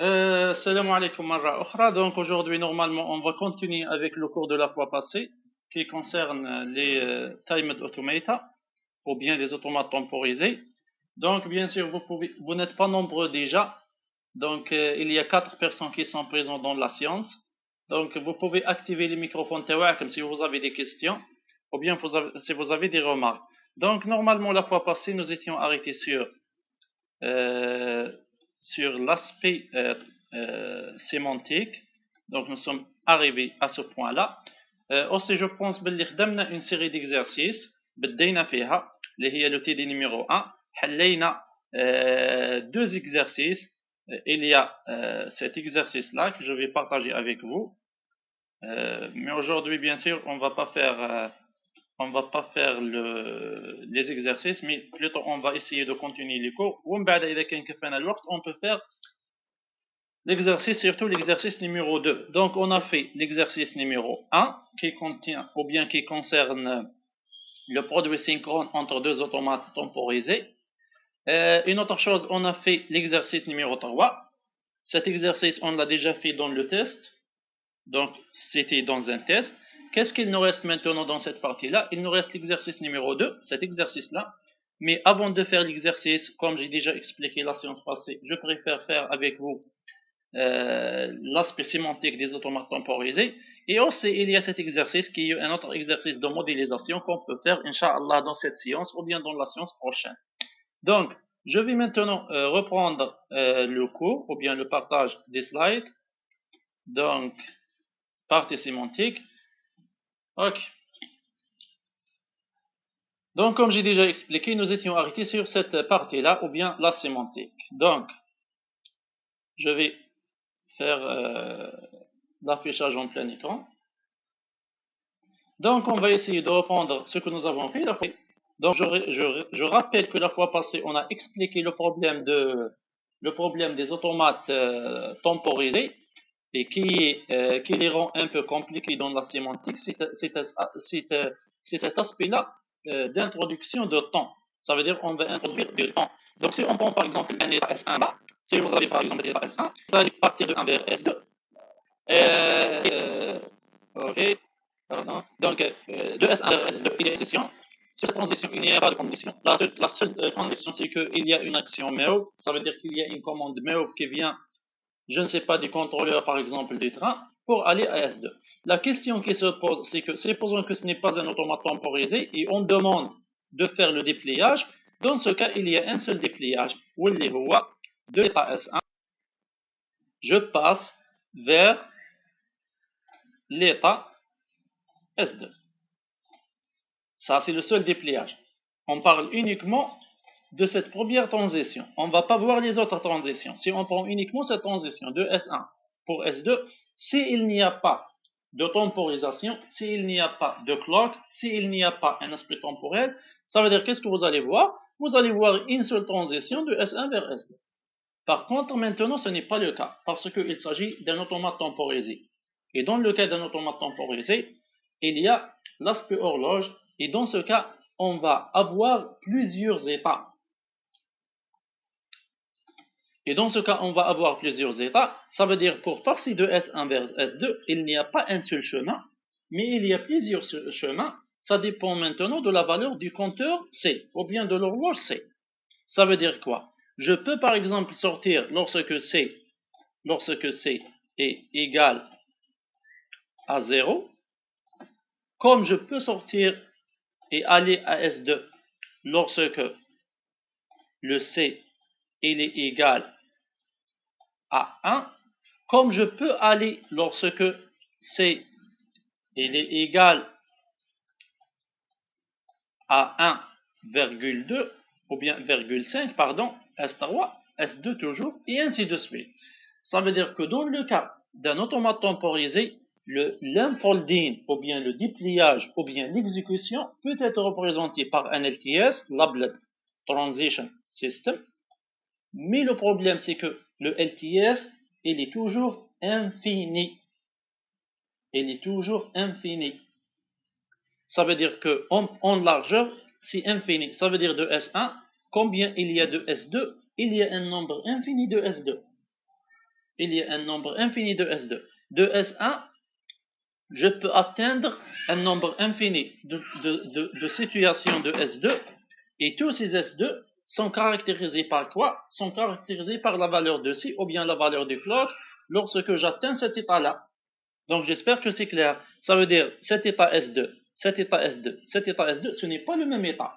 Salam alaikum marra ukhra. Donc aujourd'hui, normalement, on va continuer avec le cours de la fois passée qui concerne les timed automata ou bien les automates temporisés. Donc bien sûr, vous n'êtes pas nombreux déjà. Donc il y a 4 personnes qui sont présentes dans la science. Donc vous pouvez activer les microphones comme si vous avez des questions ou bien si vous avez des remarques. Donc normalement, la fois passée, nous étions arrêtés euh, sur l'aspect sémantique. Donc nous sommes arrivés à ce point-là. Aussi je pense باللي خدمنا une série d'exercices بدينا فيها اللي هي le TD numéro 1 حلينا deux exercices. Il y a cet exercice là que je vais partager avec vous, mais aujourd'hui bien sûr on va pas faire les exercices, mais plutôt on va essayer de continuer les cours. On peut faire l'exercice, surtout l'exercice numéro 2. Donc on a fait l'exercice numéro 1 qui contient ou bien qui concerne le produit synchrone entre deux automates temporisés. Une autre chose, on a fait l'exercice numéro 3. Cet exercice, on l'a déjà fait dans le test. Donc c'était dans un test. Qu'est-ce qu'il nous reste maintenant dans cette partie-là? Il nous reste l'exercice numéro 2, cet exercice-là. Mais avant de faire l'exercice, comme j'ai déjà expliqué la séance passée, je préfère faire avec vous l'aspect sémantique des automates temporisés. Et aussi, il y a cet exercice qui est un autre exercice de modélisation qu'on peut faire, Inch'Allah, dans cette séance ou bien dans la séance prochaine. Donc, je vais maintenant reprendre le cours ou bien le partage des slides. Donc, partie sémantique. Ok. Donc, comme j'ai déjà expliqué, nous étions arrêtés sur cette partie-là, ou bien la sémantique. Donc, je vais faire l'affichage en plein écran. Donc, on va essayer de reprendre ce que nous avons fait. Donc, je rappelle que la fois passée, on a expliqué le problème des automates temporisés et qui les rend un peu compliqués dans la sémantique. C'est cet aspect-là d'introduction de temps. Ça veut dire on va introduire du temps. Donc si on prend par exemple un état S1 là, si vous avez par exemple l'état S1, vous allez partir de 1 vers S2. Ok, pardon. Donc de S1 vers S2, il y a une transition. Sur cette transition, il n'y a pas de condition. La seule condition, c'est qu'il y a une action move. Ça veut dire qu'il y a une commande move qui vient, je ne sais pas, du contrôleur par exemple du train, pour aller à S2. La question qui se pose, c'est que supposons que ce n'est pas un automate temporisé et on demande de faire le dépliage. Dans ce cas, il y a un seul dépliage. De l'état S1, je passe vers l'état S2. Ça, c'est le seul dépliage. On parle uniquement de cette première transition. On ne va pas voir les autres transitions. Si on prend uniquement cette transition de S1 pour S2, s'il n'y a pas de temporisation, s'il n'y a pas de clock, s'il n'y a pas un aspect temporel, ça veut dire qu'est-ce que vous allez voir? Vous allez voir une seule transition de S1 vers S2. Par contre, maintenant, ce n'est pas le cas parce qu'il s'agit d'un automate temporisé. Et dans le cas d'un automate temporisé, il y a l'aspect horloge et dans ce cas, on va avoir plusieurs états. Et dans ce cas, on va avoir plusieurs états. Ça veut dire pour passer de S1 vers S2, il n'y a pas un seul chemin, mais il y a plusieurs chemins. Ça dépend maintenant de la valeur du compteur C ou bien de l'horloge C. Ça veut dire quoi? Je peux par exemple sortir lorsque C est égal à 0, comme je peux sortir et aller à S2 lorsque le C il est égal à 1, comme je peux aller lorsque C il est égal à 1,2 ou bien 0,5, pardon, S3, S2 toujours, et ainsi de suite. Ça veut dire que dans le cas d'un automate temporisé, l'unfolding ou bien le dépliage ou bien l'exécution peut être représenté par un LTS, Labeled Transition System, mais le problème c'est que le LTS, il est toujours infini. Il est toujours infini. Ça veut dire que en largeur, c'est infini. Ça veut dire de S1, combien il y a de S2? Il y a un nombre infini de S2. il y a un nombre infini de S2. De S1, je peux atteindre un nombre infini de situations de S2, et tous ces S2 sont caractérisés par quoi? Sont caractérisés par la valeur de ci ou bien la valeur du clock lorsque j'atteins cet état-là. Donc j'espère que c'est clair. Ça veut dire cet état S2, cet état S2, cet état S2, ce n'est pas le même état.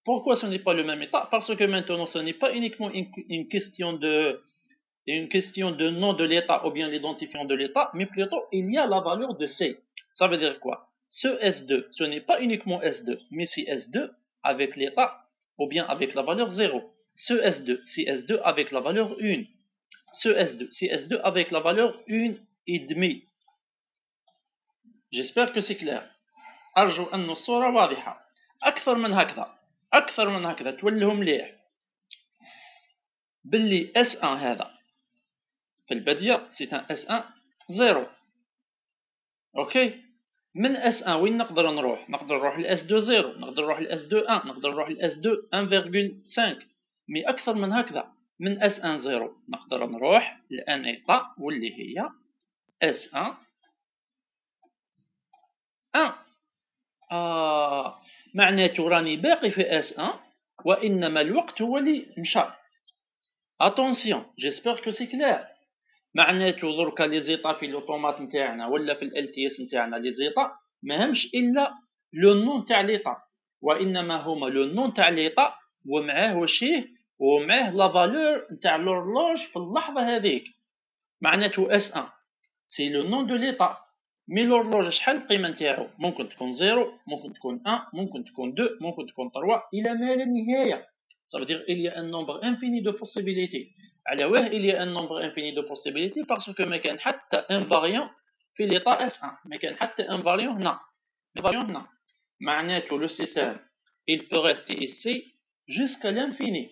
Pourquoi ce n'est pas le même état? Parce que maintenant ce n'est pas uniquement une question de nom de l'état ou bien l'identifiant de l'état, mais plutôt il y a la valeur de C. Ça veut dire quoi? Ce S2, ce n'est pas uniquement S2, mais c'est S2 avec l'état ou bien avec la valeur 0. Ce S2, c'est S2 avec la valeur 1. Ce S2, c'est S2 avec la valeur 1 et demi. J'espère que c'est clair. أرجو أن الصورة واضحة. أكثر من هكذا تولهم مليح باللي S1 هذا في البدية سي ان S1 0. اوكي، من S1 وين نقدر نروح؟ نقدر نروح ل S2 0، نقدر نروح ل S2 1، نقدر نروح ل S2 1.5. مي أكثر من هكذا، من S1 0 نقدر نروح لأن إيطا واللي هي S1 1. معناته راني باقي في S1 وإنما الوقت هو اللي مشى. Attention, j'espère que c'est clair. معناته دركا لي زيطا في لوطومات نتاعنا ولا في ال تي اس نتاعنا لي زيطا ماهمش الا لو نون تاع ليطا، وانما هما لو نون تاع ليطا ومعاه وشيه ومعاه لا فالور نتاع لورلوج في اللحظه هذيك. معناته اس 1 سي لو نون دو ليطا، مي لورلوج شحال القيمه نتاعو؟ ممكن تكون 0، ممكن تكون 1، ممكن تكون 2، ممكن تكون 3 الى ما لا نهايه. Ça veut dire il y a un nombre infini de possibilités. على واه il y a un nombre infini de possibilités parce que ما كان حتى invariant في l'état S1، ما كان حتى invariant هنا. معناته le système il peut rester ici jusqu'à l'infini.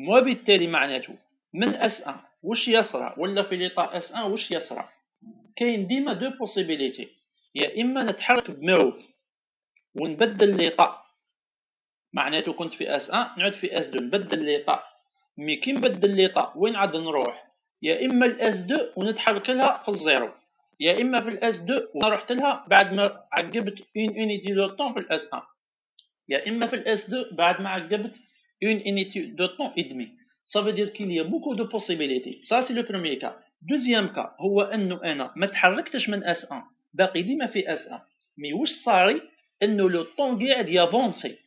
وبالتالي معناته من S1 وش يصرى ولا في l'état S1 وش يصرى؟ كاين ديما دو possibilités. يا إما نتحرك بموف ونبدل l'état، معناته كنت في S1 نعود في S2 نبدل ليطا، مي كي نبدل ليطا وين عاد نروح؟ يا اما الاس 2 ونتحرك لها في الزيرو، يا اما في الاس 2 ورحت لها بعد ما عقبت اون اونيتي دو طون في الاس 1، يا اما في الاس 2 بعد ما عقبت اون اونيتي دو طون اي دمي. Ça veut dire qu'il y a beaucoup de possibilités. Ça c'est le premier cas. Deuxième cas هو انه انا ما تحركتش من S1، باقي ديما في S1، مي واش صاري؟ انه لو طون قاعد يافونسي.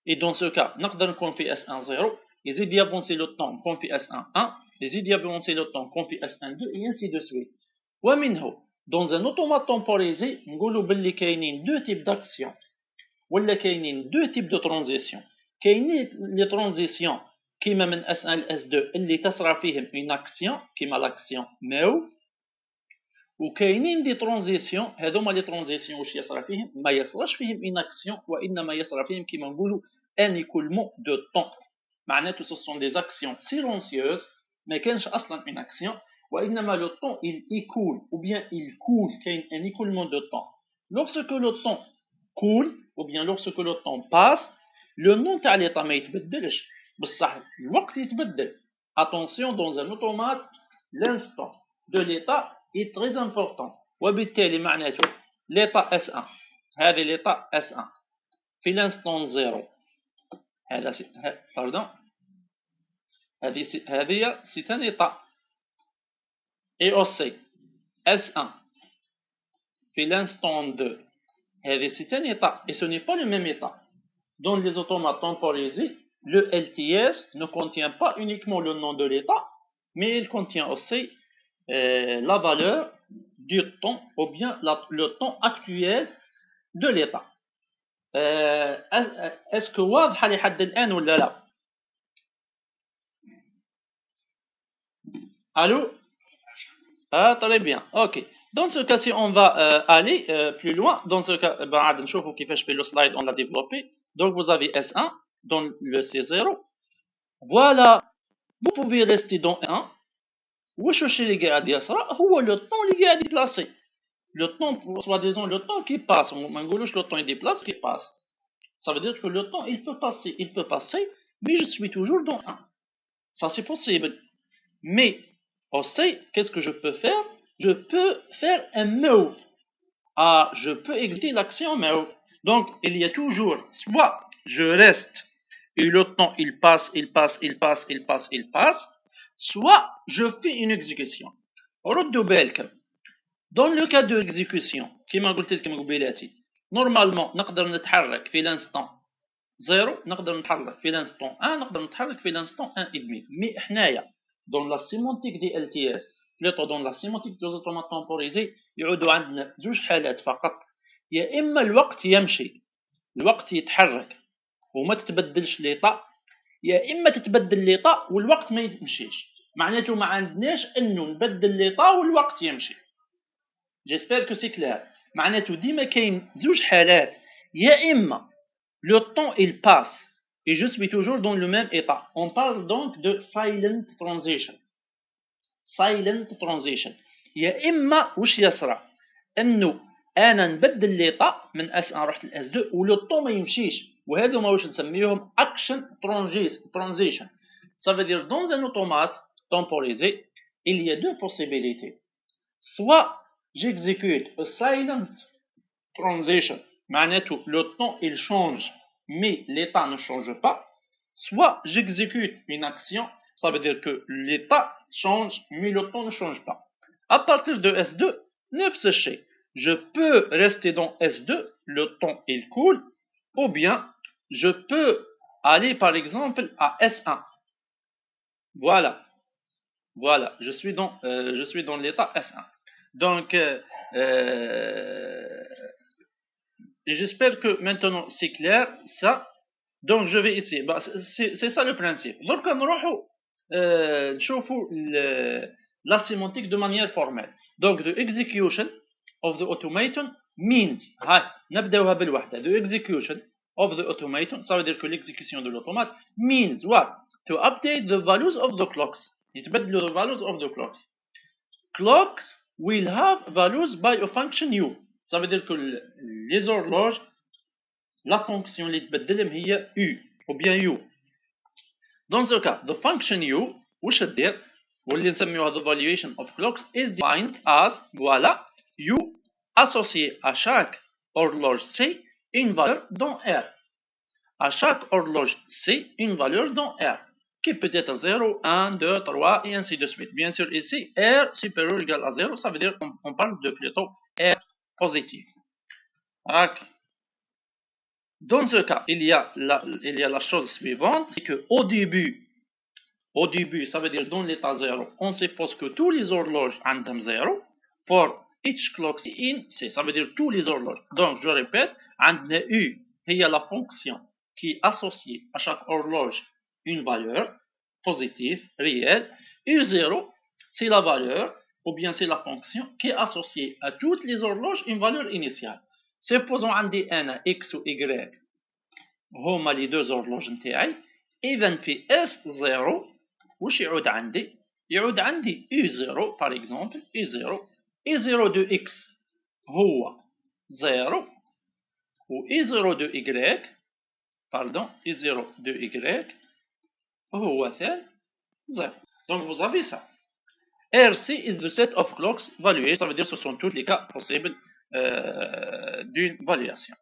Et dans ce cas, نقدر نكون في S1 0، يزيد يافونسي لو طون نكون في S1 1، يزيد يافونسي لو طون نكون في S1 2 et ainsi de suite. ومنه dans un automate temporisé نقولوا باللي كاينين دو تيب d'action ولا كاينين دو تيب دو ترانزيسيون. كاينين لي ترانزيسيون كيما من S1 ل S2 اللي تصرى فيهم اون اكسيون كيما لاكسيون موف، وكاينين دي ترانزيسيون هذوما لي ترانزيسيون واش يصرى فيهم؟ ما يصراش فيهم اون اكسيون وانما يصرى فيهم كيما نقولوا ان ايكولمون دو طون. معناته ce sont des actions silencieuses ما كانش اصلا اون اكسيون وانما لو طون il écoule ou bien il coule. كاين ان ايكولمون دو طون. lorsque le temps coule ou bien lorsque le temps passe le nom تاع ليطا ما يتبدلش، بصح الوقت يتبدل. attention dans un automate l'instant de l'état est très important. وبالتالي معناته l'état S1 هذه l'état S1 في l'instant 0 هذا pardon هذه c'est un état. et aussi S1 في l'instant 2 هذه c'est un état et ce n'est pas le même état. Dans les automates temporisés, le LTS ne contient pas uniquement le nom de l'état, mais il contient aussi la valeur du temps ou bien le temps actuel de l'état. Est-ce que واضحة لحد الآن ولا لا؟ Allô? Ah, très bien. Ok. Dans ce cas, si on va aller plus loin, dans ce cas, بعد نشوفوا كيفاش في le slide on l'a développé. Donc vous avez S1 dans le C0. Voilà. Vous pouvez rester dans 1. واش اللي قاعد يصرى؟ هو لو طون اللي قاعد يبلاصي. Le temps, soi-disant le temps qui passe. ما نقولوش le temps il déplace, qui passe. Ça veut dire que le temps il peut passer, mais je suis toujours dans 1. Ça c'est possible. Mais Au C, qu'est-ce que je peux faire? Je peux faire un move. Ah, je peux exécuter l'action move. Donc, il y a toujours, soit je reste et le temps il passe, soit je fais une exécution. ردوا بالكم. Dans le cas de l'exécution, كما قلت لكم قبيلاتي, normalement نقدر نتحرك في l'instant 0, نقدر نتحرك في l'instant 1, نقدر نتحرك في l'instant 1 et demi. Mais حنايا dans la sémantique des LTS, plutôt dans la sémantique des automates temporisés, يعودوا عندنا زوج حالات فقط. يا إما الوقت يمشي، الوقت يتحرك وما تتبدلش ليطا، يا إما تتبدل ليطا والوقت ما يمشيش. معناته ما عندناش إنه نبدل ليطا والوقت يمشي. J'espère que c'est clair. معناته ديما كاين زوج حالات، يا إما le temps il passe et je suis toujours dans le même état. On parle donc de silent transition. silent transition. يا إما وش يصرى إنه أنا نبدل ليطا من S1 رحت ل S2 ولو طون ما يمشيش، وهذا ما واش نسميهم action transition. Ça veut dire dans un automate temporisé, il y a deux possibilités. Soit j'exécute a silent transition, معناته le temps il change mais l'état ne change pas, soit j'exécute une action, ça veut dire que l'état change mais le temps ne change pas. À partir de S2, نفس الشيء. Je peux rester dans S2, le temps il coule, ou bien je peux aller par exemple à S1. Voilà, je suis dans l'état S1. Donc, j'espère que maintenant c'est clair ça. Donc je vais essayer. C'est ça le principe. Donc نروحوا نشوفوا la sémantique de manière formelle. Donc the execution of the automaton means, هاي نبداوها بالوحدة. The execution of the automaton, ça veut dire que l'exécution de l'automate means what? To update the values of the clocks. يتبدلوا the values of the clocks. Clocks will have values by a function u. Ça veut dire que les horloges, la fonction اللي تبدلهم هي u ou bien u. Dans ce cas, the function u وش تدير واللي نسميوها the valuation of clocks is defined as voilà u associé à chaque horloge C une valeur dans R. À chaque horloge C une valeur dans R. Qui peut être 0, 1, 2, 3 et ainsi de suite. Bien sûr, ici, R supérieur ou égal à 0, ça veut dire qu'on parle de plutôt R positif. Dans ce cas, il y a la chose suivante, c'est qu'au début, ça veut dire dans l'état 0, on suppose que tous les horloges ont 0. For each clock in C, ça veut dire tous les horloges. Donc, je répète, U, il y a la fonction qui est associée à chaque horloge une valeur positive, réelle. U0, c'est la valeur, ou bien c'est la fonction qui est associée à toutes les horloges une valeur initiale. Supposons عندي أنا X و Y هما les deux horloges نتاعي، إذا في S0 وش يعود عندي؟ يعود عندي U0 par exemple، U0 de X هو 0 و U0 de Y U0 de Y هو ثان 0. Donc vous avez ça. RC is the set of clocks valués, ça veut dire que ce sont tous les cas possibles d'une valuation.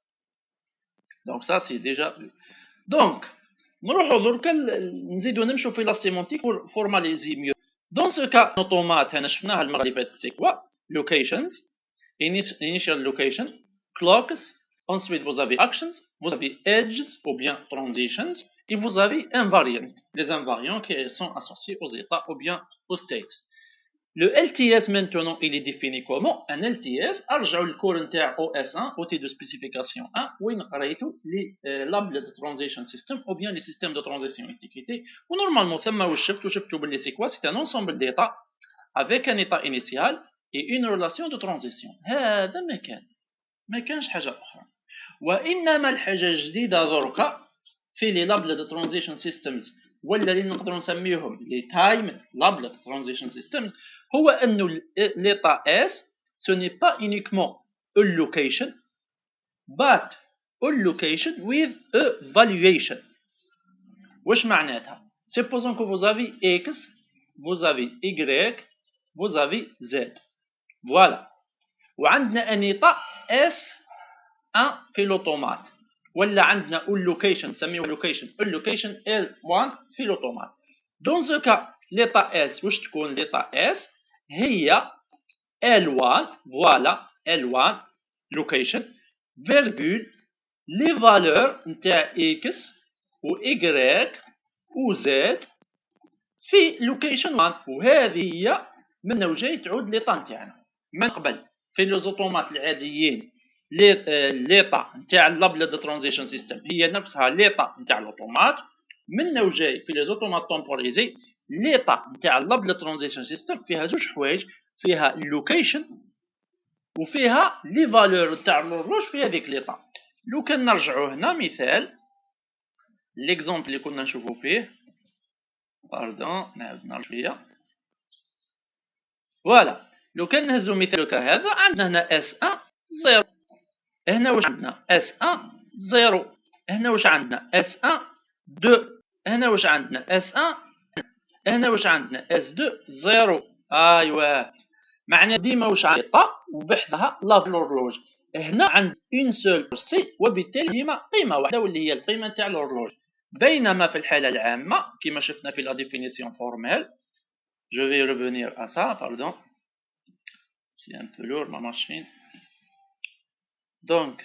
Donc ça c'est déjà. Donc نروحوا دركا نزيدو نمشوا في لا sémantique pour formaliser mieux. Dans ce cas automate هنا شفناها المره اللي فاتت c'est quoi? Locations, initial location, clocks, ensuite vous avez actions, vous avez edges ou bien transitions et vous avez invariants, les invariants qui sont associés aux états ou bien aux states. Le LTS maintenant il est défini comment? Un LTS ارجعوا الكور نتاع OS1 OT de spécification 1 وين قريتوا les labeled transition system ou bien les systèmes de transition étiquetés و normalement ثم واش شفتوا باللي c'est quoi? C'est un ensemble d'états avec un état initial et une relation de transition. هذا ما كانش حاجه اخرى. وانما الحاجه الجديده دركا في les labeled transition systems ولا اللي نقدروا نسميهم les timed labeled transition systems هو انه l'état S ce n'est pas uniquement a location but a location with a valuation. واش معناتها؟ Supposons que vous avez X, vous avez Y vous avez Z. Voilà. وعندنا ان ايطا S1 في لوطومات، ولا عندنا اللوكيشن نسميه اللوكيشن L1 في لوطومات. دون زو كا ليطا S واش تكون ليطا S هي L1 فوالا L1 لوكيشن فيرغول لي فالور نتاع X و Y و Z في لوكيشن 1، وهذه هي من وجاي تعود ليطا نتاعنا من قبل. في لي زوطومات العاديين ليطا نتاع اللابلد ترانزيشن سيستم هي نفسها ليطا نتاع الاوتومات. من وجاي في لي زوطومات تومبوريزي ليطا نتاع اللابلد ترانزيشن سيستم فيها زوج حوايج، فيها اللوكيشن وفيها لي فالور نتاع الهورلوج في هذيك ليطا. لو كان نرجعوا هنا مثال ليكزومبل اللي كنا نشوفوا فيه، باردون نعاود نرجع شويه. فوالا لو كان نهزو مثال كهذا، عندنا هنا S1 0، هنا واش عندنا S1 0، هنا واش عندنا S1 2، هنا واش عندنا S1، هنا واش عندنا S2 0. ايوا معنى ديما واش عندنا وبحدها لا لورلوج. هنا عند اون سول سي، وبالتالي ديما قيمه واحده واللي هي القيمه تاع لورلوج. بينما في الحاله العامه كما شفنا في لا ديفينيسيون فورميل، je vais revenir à ça, pardon, c'est un peu lourd ma machine. Donc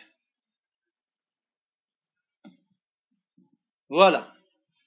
voilà,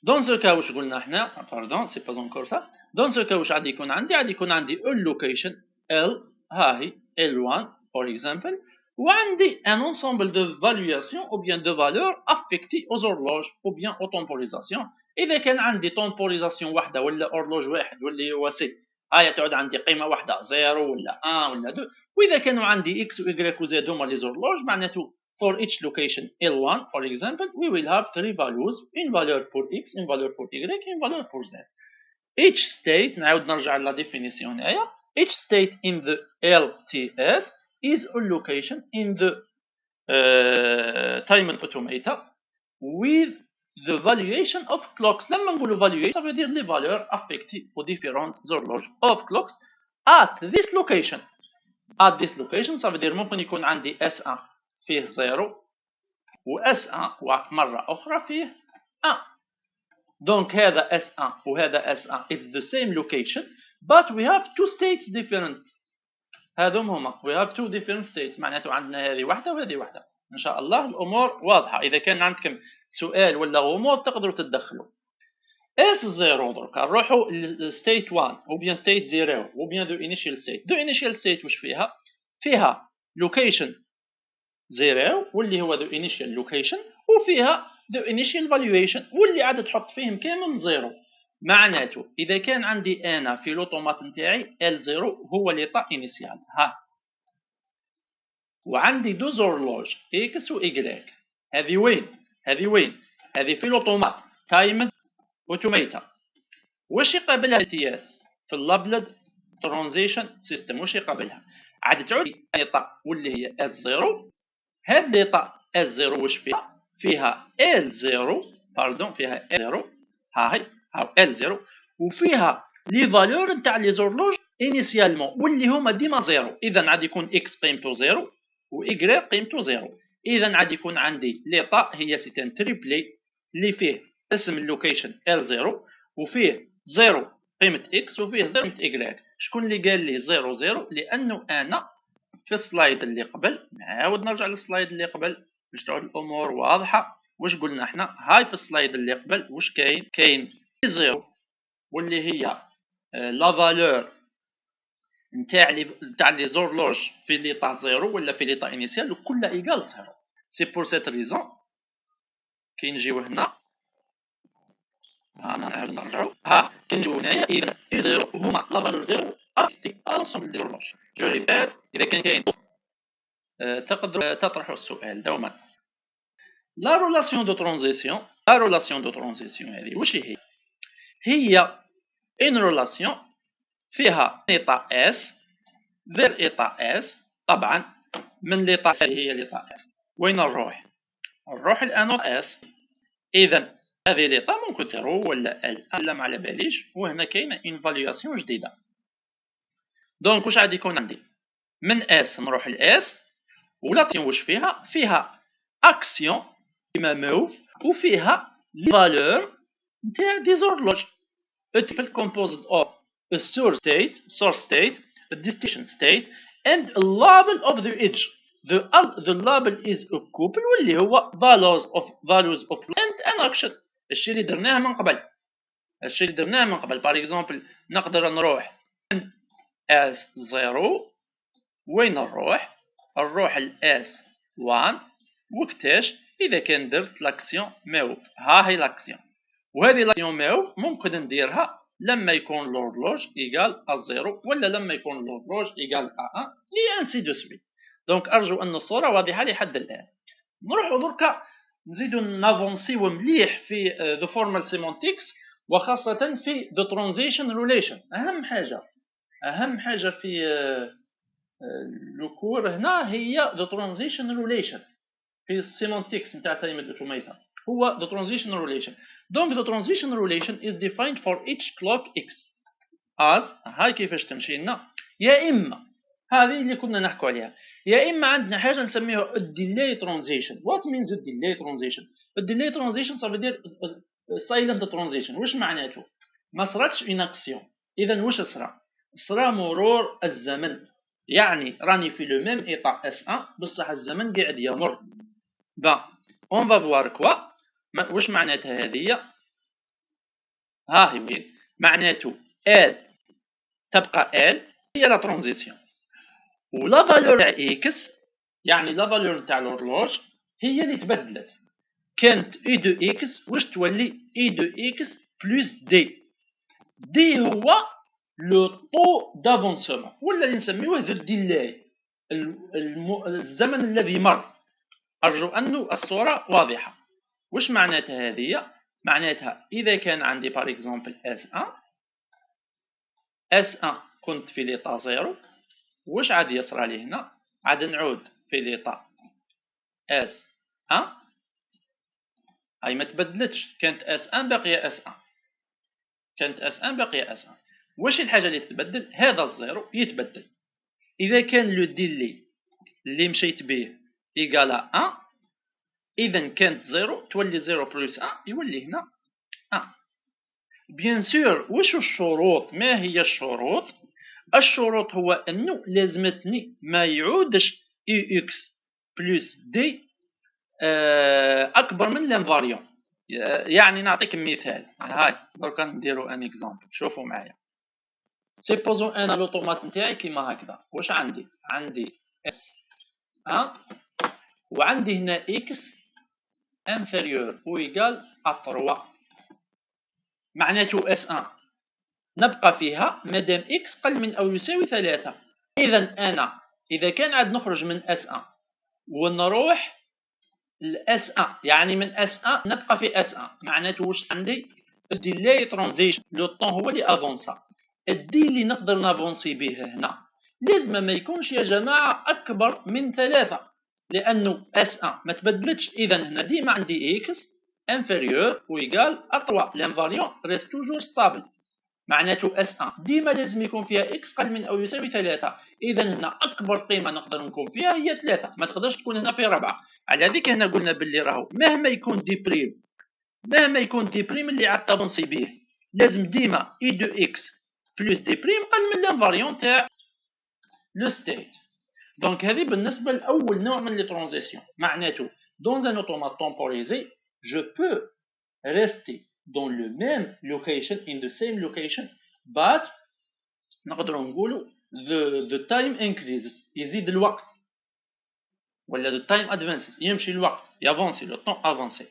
dans ce cas واش قلنا احنا pardon c'est pas encore ça. dans ce cas واش غادي يكون عندي une location L، ها هي L1 for example، وعندي un ensemble de valuations ou bien de valeurs affectées aux horloges ou bien aux temporisations. اذا كان عندي temporisation واحده ولا horloge واحد واللي هو سي، هاي تعود عندي قيمه واحده 0 ولا 1 ولا 2. واذا كانوا عندي x و y و z هما لي زورلوج، معناته for each location L1 for example we will have three values، une valeur pour x، une valeur pour y، une valeur pour z. each state نعاود نرجع لا ديفينيسيون هنايا، each state in the LTS is a location in the time automata with the valuation of clocks. لما نقولوا valuation ça veut dire les valeurs affectées aux différentes horloges of clocks at this location. at this location ça veut dire ممكن يكون عندي S1 فيه 0 و S1 مرة أخرى فيه 1. donc هذا S1 وهذا S1 it's the same location but we have two states different. هذوم هما we have two different states، معناته عندنا هذه واحدة وهذه واحدة. إن شاء الله الأمور واضحة. إذا كان عندكم سؤال ولا غموض تقدروا تتدخلوا. S0 دركا نروحوا state 1 ou bien state 0 ou bien the initial state. the initial state واش فيها؟ فيها location 0 واللي هو the initial location، وفيها the initial valuation واللي عاد تحط فيهم كامل 0. معناته إذا كان عندي أنا في لوطومات نتاعي L0 هو ليطا إنيسيال، ها وعندي دو زورلوج X و Y. هذه وين؟ هذه في لوطومات تايمد اوتوميتا. واش يقابلها LTS في اللابلد ترانزيشن سيستم؟ واش يقابلها؟ عاد تعود ليطا واللي هي S0. هاد ليطا S0 واش فيها L0 باردون، فيها L0 ها هي L0 وفيها لي فالور نتاع لي زورلوج انيسيالمون واللي هما ديما 0. اذا عاد يكون X قيمته 0 و Y قيمته 0. اذا عاد يكون عندي ليطا هي سيتان تريبلي اللي فيه اسم اللوكيشن L0 وفيه 0 قيمة X وفيه 0 قيمة Y. شكون اللي قال لي 0 0؟ لأنه أنا في السلايد اللي قبل، نعاود نرجع للسلايد اللي قبل باش تعود الأمور واضحة. واش قلنا احنا؟ هاي في السلايد اللي قبل واش كاين 0 واللي هي لا فالور نتاع لي زورلوج في ليطا 0 ولا في ليطا انيسيال وكلها ايكال 0. سي بور سيت ريزون كي نجيو هنا نعاود نرجعو كي نجيو هنايا اذا 0 هما لا فالور 0 افيكتي انسومبل دي زورلوج. جو ريبيت اذا كاين تقدروا تطرحوا السؤال دوما. لا رولاسيون دو ترانزيسيون هذه واش هي ان رولاسيون فيها ايطا اس فير ايطا اس. طبعا من ليطا هي ليطا اس وين نروح الان اس. اذا هذه ليطا ممكن ترو ولا ال ما على باليش، وهنا كاينه ان فاليواسيون جديده. دونك واش غادي يكون عندي من اس نروح لاس ولاتيون واش فيها اكسيون كيما موف وفيها لي فالور نتاع دي زورلوج. A typical composed of a source state, a destination state, and a label of the edge. The label is a couple واللي هو values of and an action. الشيء اللي درناه من قبل. par exemple نقدر نروح من S0 وين نروح ل S1 وقتاش إذا كان درت لاكسيون موف. ها هي لاكسيون، وهذه لاكسيون موف ممكن نديرها لما يكون l'horloge إيكال A0 ولا لما يكون l'horloge إيكال A1 et ainsi de suite. دونك أرجو أن الصورة واضحة لحد الآن. نروحو دركا نزيدو نافونسيو مليح في the formal semantics وخاصة في the transition relation. أهم حاجة في لو كور هنا هي the transition relation في السيمانتكس نتاع كلمة automata هو the transition relation. Donc the transition relation is defined for each clock x as هاي كيفاش تمشي لنا. يا إما هذه اللي كنا نحكو عليها، يا إما عندنا حاجة نسميها delay transition. What means delay transition? delay transition ça veut dire silent transition. واش معناته؟ ما صراتش une action. إذا واش صرا مرور الزمن، يعني راني في لو ميم ايطا S1 بصح الزمن قاعد يمر. با اون فا فوار كوا واش معناتها هذه. ها هي وين معناته ال تبقى ال هي لا ترانزيسيون ولا فالور تاع اكس، يعني لا فالور تاع لورلوج هي اللي تبدلت. كانت اي دو اكس واش تولي اي دو اكس بلس دي هو لو طو دافونسمون ولا اللي نسميوه ذو ديلاي، الزمن الذي مر. أرجو أن الصورة واضحة. واش معناتها هذه؟ معناتها إذا كان عندي بار إكزومبل S1 كنت في ليطا 0 واش عاد يصرى لي هنا؟ عاد نعود في ليطا S1 هاي ما تبدلتش، كانت S1 باقية S1 واش الحاجة اللي تتبدل؟ هذا الزيرو يتبدل. إذا كان لو ديلي اللي مشيت به إيكال 1 إذا كانت 0 تولي 0 بلس 1 يولي هنا 1. بيان سور واش الشروط؟ ما هي الشروط؟ الشروط هو أنه لازمتني ما يعودش إي إكس بلس دي أكبر من لانفاريون. يعني نعطيك مثال، هاي دركا نديرو ان اكزامبل. شوفوا معايا، سيبوزو انا لوطومات نتاعي كيما هكذا. واش عندي اس 1 وعندي هنا اكس انفيريور او ايكال ا 3. معناته اس 1 نبقى فيها مادام اكس قل من او يساوي 3. اذا انا اذا كان عاد نخرج من اس 1 ونروح الاس 1 يعني من اس 1 نبقى في اس 1 معناته واش عندي الديلاي ترانزيشن لو طون هو اللي افونسا. الدي اللي نقدر نافونسي به هنا لازم ما يكونش يا جماعه اكبر من 3 لانه اس 1 ما تبدلتش. اذا هنا ديما عندي اكس انفيريور و ايكال ا 3 لانفاريون ريست توجور ستابل. معناته اس 1 ديما لازم يكون فيها اكس قل من او يساوي 3. اذا هنا اكبر قيمه نقدر نكون فيها هي 3، ما تقدرش تكون هنا في 4. على ذيك هنا قلنا باللي راهو مهما يكون دي بريم اللي عاد تافونسي به لازم ديما اي دو اكس بلس دي بريم قل من لانفاريون تاع لو ستيت. دونك هذه بالنسبه لاول نوع من لي ترانزيسيون. معناته دون ان اوتومات temporisé je peux rester dans le même location in the same location but نقدروا نقولوا the time increases يزيد الوقت ولا the time advances يمشي الوقت يافونسي لو طون افونسي.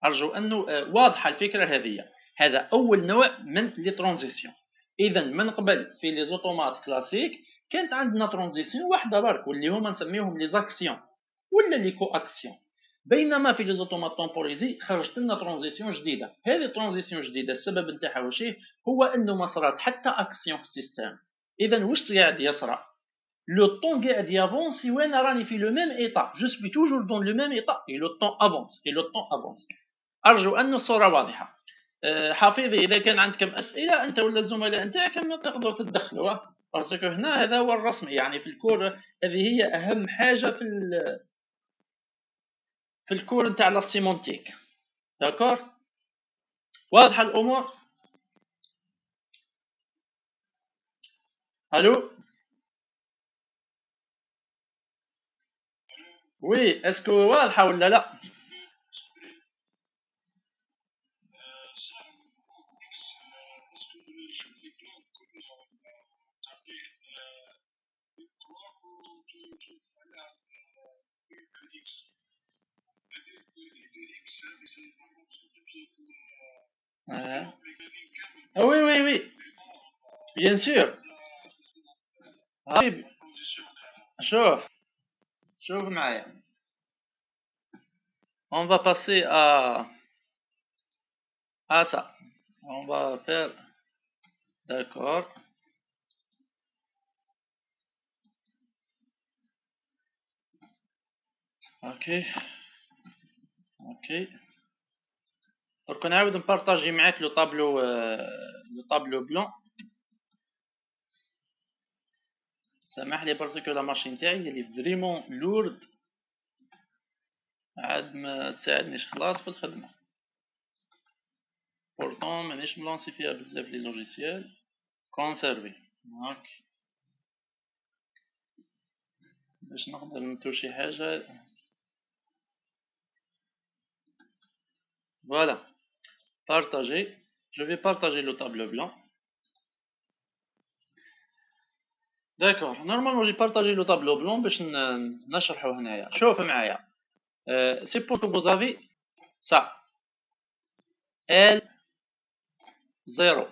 ارجو انه واضحه الفكره هذه. هذا اول نوع من لي ترانزيسيون. اذا من قبل في لي زوتومات كلاسيك كانت عندنا ترانزيسيون واحده برك واللي هما نسميهم لي زاكسيون ولا لي كو اكسيون. بينما في لي زوتومات تومبوريزي خرجت لنا ترانزيسيون جديده. هذه الترانزيسيون الجديده السبب نتاعها واش هو انه ما صرات حتى اكسيون في السيستم. اذا واش قاعد يصرى؟ لو طون قاعد يافونسي وانا راني في لو ميم ايطا جو سوي توجور دون لو ميم ايطا اي لو طون افونس ارجو ان الصوره واضحه. حفيظي اذا كان عندكم اسئله انت ولا الزملاء نتاعك تقدروا تتدخلوا. باسكو هنا هذا هو الرسم، يعني في الكور هذه هي اهم حاجه في الكور نتاع لا سيمونتيك. داكور، واضحه الامور؟ الو وي، اسكو واضحه ولا لا؟ وي وي وي بيان سور. شوف معايا، on va passer à ça. On va faire, d'accord. Ok. درك نعاود نبارطاجي معاك لو طابلو بلون. سامح لي باسكو لا ماشين تاعي اللي فريمون لورد، عاد ما تساعدنيش خلاص في الخدمه. بورتون مانيش ملونسي فيها بزاف لي لوجيسيال. كونسيرفي هاك باش نقدر نتو شي حاجه. Voilà, partager. Je vais partager le tableau blanc. D'accord. Normalement, j'ai partagé le tableau blanc باش نشرحه هنايا. شوف معايا. C'est pour que vous avez ça. L0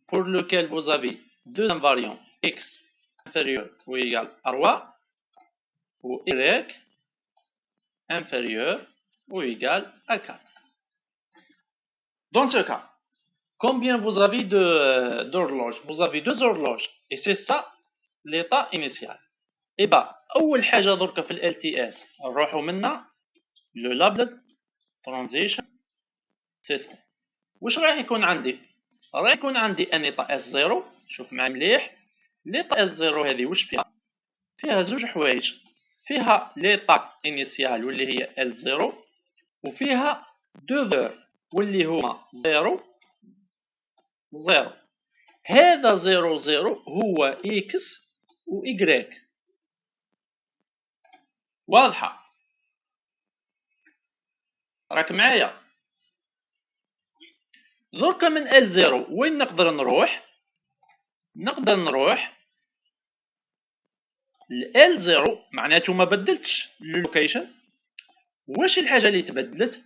pour lequel vous avez deux invariants x inférieur ou égal à 3 ou y inférieur ou égal à 4. Dans ce cas, combien vous avez d'horloges? Vous avez deux horloges et c'est ça l'état initial. Et bah, أول حاجة درك في ال LTS نروحو منا le labeled transition system. واش راح يكون عندي؟ راح يكون عندي ان ايطا S0. شوف معايا مليح، ليطا S0 هذه واش فيها؟ فيها زوج حوايج، فيها ليطا انيسيال واللي هي L0 وفيها دو فير واللي هما 0 0. هذا 0 0 هو اكس و ايكغيك. واضحه؟ راك معايا؟ درك من L0 وين نقدر نروح؟ نقدر نروح ل L0 معناته ما بدلتش اللوكيشن. واش الحاجه اللي تبدلت؟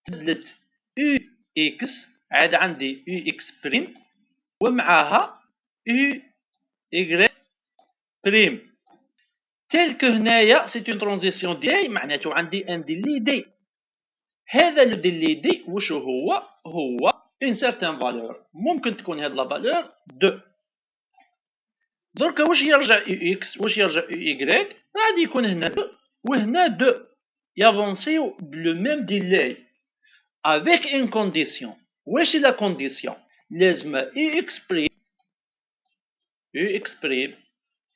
تبدلت U X، عاد عندي U X بريم ومعاها U Y بريم. تلك هنايا سي اون ترانزيسيون ديلي، معناته عندي ان ديلي دي. هذا لو ديلي دي واش هو؟ هو اون سيرتان فالور، ممكن تكون هاد لا فالور 2. درك واش يرجع يو اكس واش يرجع يو ايكغيك؟ غادي يكون هنا 2 وهنا 2 يافونسيو بلو ميم ديلي افيك اون كونديسيون. واش لا كونديسيون؟ لازم يو اكس بريم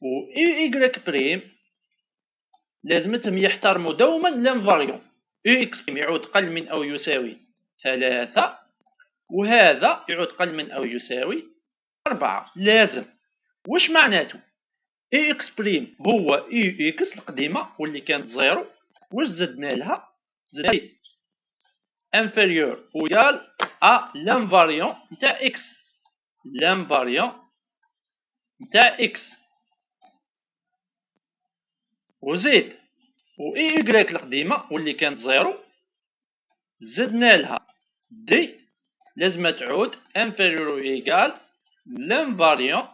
و يو ايكغيك بريم لازمتهم يحترموا دوما لانفاريون. يو اكس بريم يعود قل من او يساوي 3 وهذا يعود قل من او يساوي 4. لازم. واش معناته؟ اي اكس بريم هو اي اكس القديمه واللي كانت 0، واش زدنا لها؟ زدنا انفيريور او ايغال ا لانفاريون نتاع اكس، لانفاريون نتاع اكس، وزيد و اي ايغريك القديمه واللي كانت 0 زدنا لها دي لازم تعود انفيريور او ايغال لانفاريون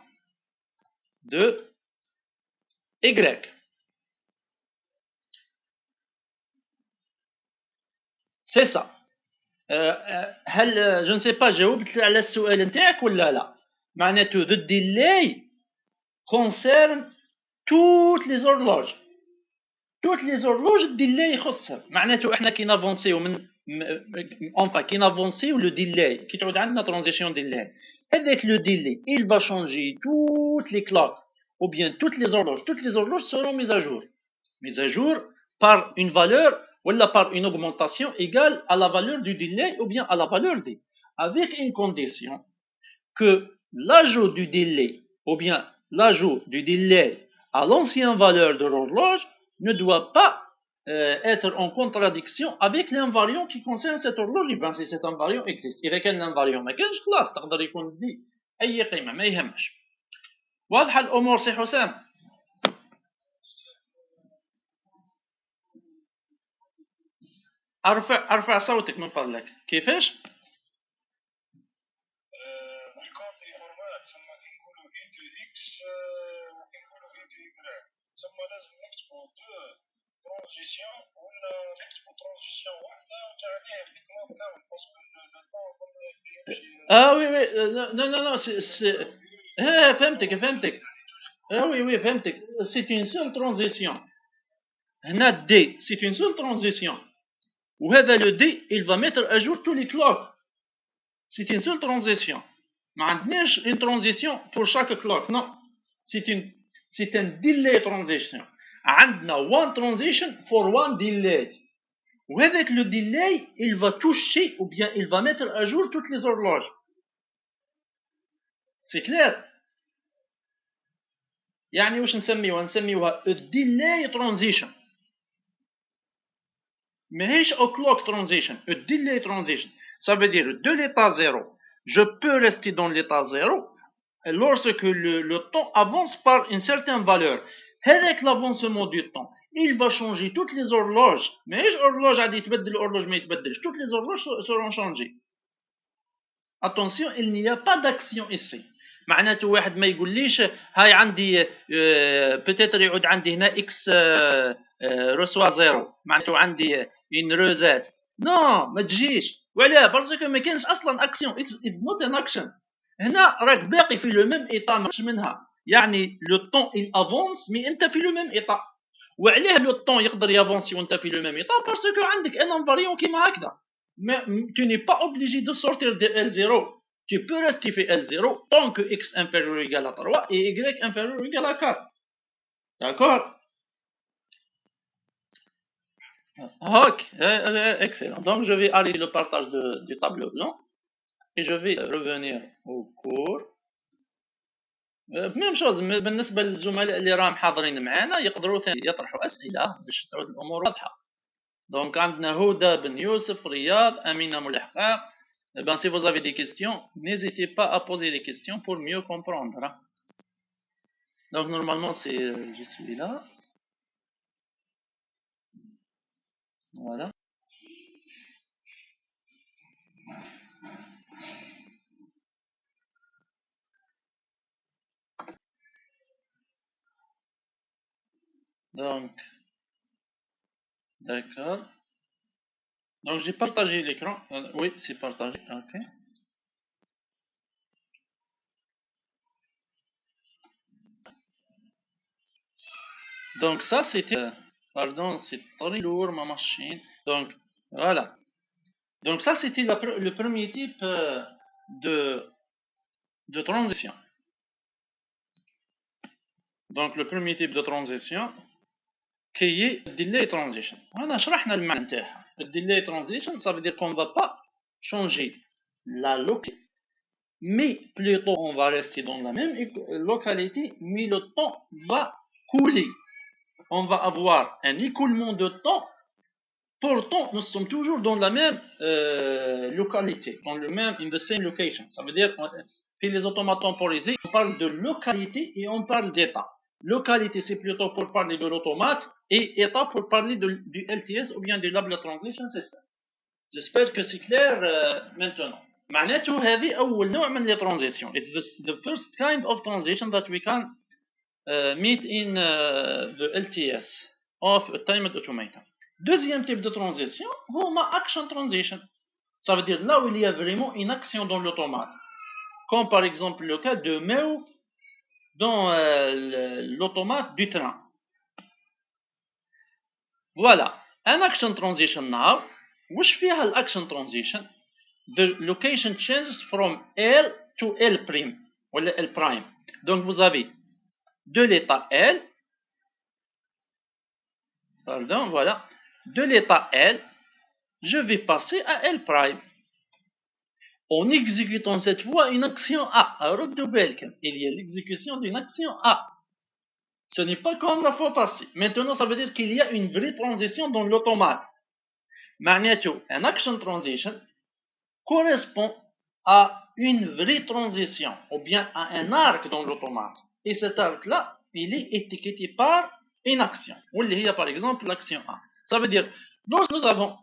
de Y. C'est ça. هل je ne sais pas جاوبت على السؤال نتاعك ولا لا؟ معناته the delay concerne toutes les horloges. toutes les horloges الديلاي يخصها. معناته احنا كي نافونسيو من كي نافونسيو لو ديلاي كي تعود عندنا ترانزيسيون ديلاي avec le délai, il va changer toutes les cloques, ou bien toutes les horloges seront mises à jour par une valeur, ou par une augmentation égale à la valeur du délai, ou bien à la valeur D, avec une condition que l'ajout du délai, ou bien l'ajout du délai à l'ancienne valeur de l'horloge ne doit pas être en contradiction avec l'invariant qui concerne cette horloge. Ben, si cet invariant existe, إذا كان l'invariant ما كانش خلاص تقدر يكون دي أي قيمة ما يهمش. واضحة الأمور سي حسام؟ ارفع صوتك من فضلك. كيفاش؟ في الكونتري فورمات ثم كنقولوا اكس وكنقولوا اكس ثم لازم نكتبوا دو ترانزيسيون ولا نكتبوا ترانزيسيون واحده وتاع عليه بيكمون كامل باسكو لو طون يمشي. وي نو سي فهمتك. وي فهمتك. سي اون سول ترانزيسيون. هنا دي سي اون سول ترانزيسيون وهذا لو دي il va mettre à jour tous les clocks. C'est une seule transition. ما عندناش une transition pour chaque clock. Non. C'est un delay transition. عندنا one transition for one delay. وهذاك le delay il va toucher ou bien il va mettre à jour toutes les horloges. C'est clair. يعني واش نسميوها delay transition. ماهيش au clock transition. delay transition. Ça veut dire de l'état 0, je peux rester dans l'état 0 lorsque le temps avance par une certaine valeur. Avec l'avancement du temps, il va changer toutes les horloges. Mais horloge a dit horloge mais toutes les horloges seront changées. Attention, il n'y a pas d'action ici. معناته واحد ما يقوليش هاي عندي peut-être يعود عندي هنا x reçoit 0 معناته عندي une recette. Non, ما تجيش. وعلاه؟ باسكو ما كاينش اصلا اكسيون. it's not an action. هنا راك باقي في لو ميم ايطا ماكش منها. يعني لو طون il avance مي انت في لو ميم ايطا. وعلاه لو طون يقدر يافونسي وانت في لو ميم ايطا؟ باسكو عندك ان انفاريون كيما هكذا. tu n'es pas obligé de sortir de L0. Tu peux rester في L0 tant que x inférieur ou égal à 3 et y inférieur ou égal à 4. D'accord? Ok, excellent. Donc je vais arrêter le partage du tableau blanc et je vais revenir au cours. Même chose بالنسبة للزملاء اللي راهم حاضرين معنا يقدروا يطرحوا أسئلة باش تعود الأمور واضحة. Donc عندنا هدى بن يوسف، رياض، أمينة ملحقة. Ben, si vous avez des questions, n'hésitez pas à poser les questions pour mieux comprendre. Donc normalement c'est je suis là. Voilà. Donc, d'accord. Donc j'ai partagé l'écran. Oui, c'est partagé. Ok. Donc ça c'était, pardon, c'est très lourd ma machine. Donc voilà. Donc ça c'était le premier type de transition. Donc le premier type de transition qui est delay transition. On شرحنا المعنى نتاعها. Delay transition, ça veut dire qu'on ne va pas changer la localité, mais plutôt on va rester dans la même localité, mais le temps va couler. On va avoir un écoulement de temps. Pourtant, nous sommes toujours dans la même localité, dans le même in the same location. Ça veut dire, si les automates temporisés, on parle de localité et on parle d'état. Localité, c'est plutôt pour parler de l'automate et état pour parler du LTS ou bien du Label Transition System. J'espère que c'est clair maintenant. معناته هذه أول نوع من les transitions. It's the first kind of transition that we can meet in the LTS of a timed automaton. Deuxième type de transition, هما action transition. Ça veut dire là où il y a vraiment une action dans l'automate. Comme par exemple le cas de move dans l'automate du train. Voilà. Un action transition now. واش فيها الاكشن transition? The location changes from L to L prime ou L prime. Donc vous avez de l'état L, pardon, voilà, de l'état L, je vais passer à L prime. En exécutant cette fois une action A, il y a l'exécution d'une action A. Ce n'est pas comme la fois passée. Maintenant, ça veut dire qu'il y a une vraie transition dans l'automate. Magneto, un action transition correspond à une vraie transition, ou bien à un arc dans l'automate. Et cet arc-là, il est étiqueté par une action. Ou il y a par exemple l'action A. Ça veut dire, lorsque nous avons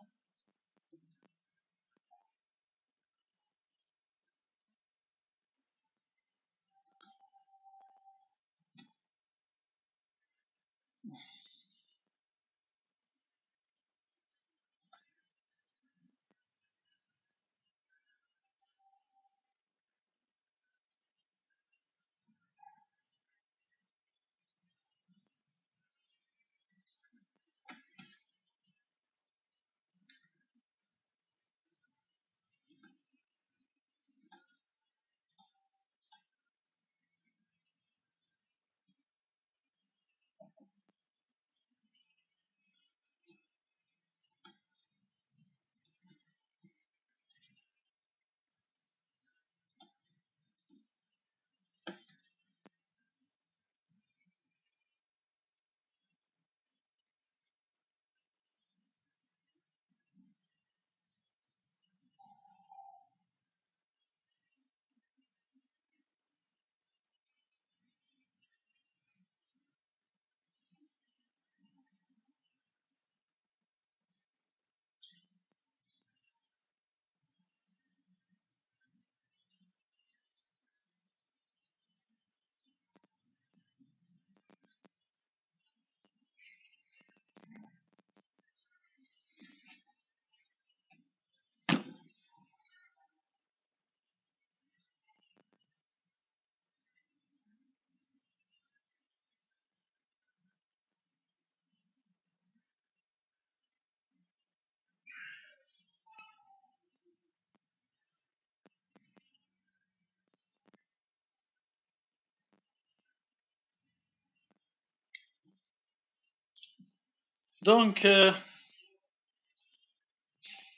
donc